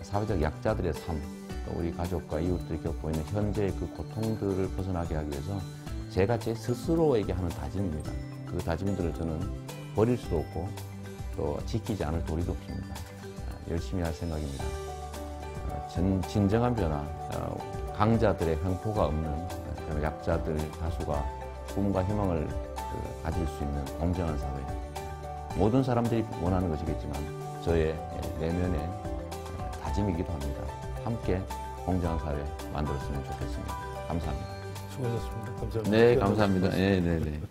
사회적 약자들의 삶, 또 우리 가족과 이웃들이 겪고 있는 현재의 그 고통들을 벗어나게 하기 위해서 제가 제 스스로에게 하는 다짐입니다. 그 다짐들을 저는 버릴 수도 없고 또 지키지 않을 도리도 없습니다. 열심히 할 생각입니다. 진정한 변화, 강자들의 횡포가 없는 약자들 다수가 꿈과 희망을 가질 수 있는 공정한 사회. 모든 사람들이 원하는 것이겠지만 저의 내면의 다짐이기도 합니다. 함께 공정한 사회 만들었으면 좋겠습니다. 감사합니다. 수고하셨습니다. 감사합니다. 네, 감사합니다. 네, 네, 네.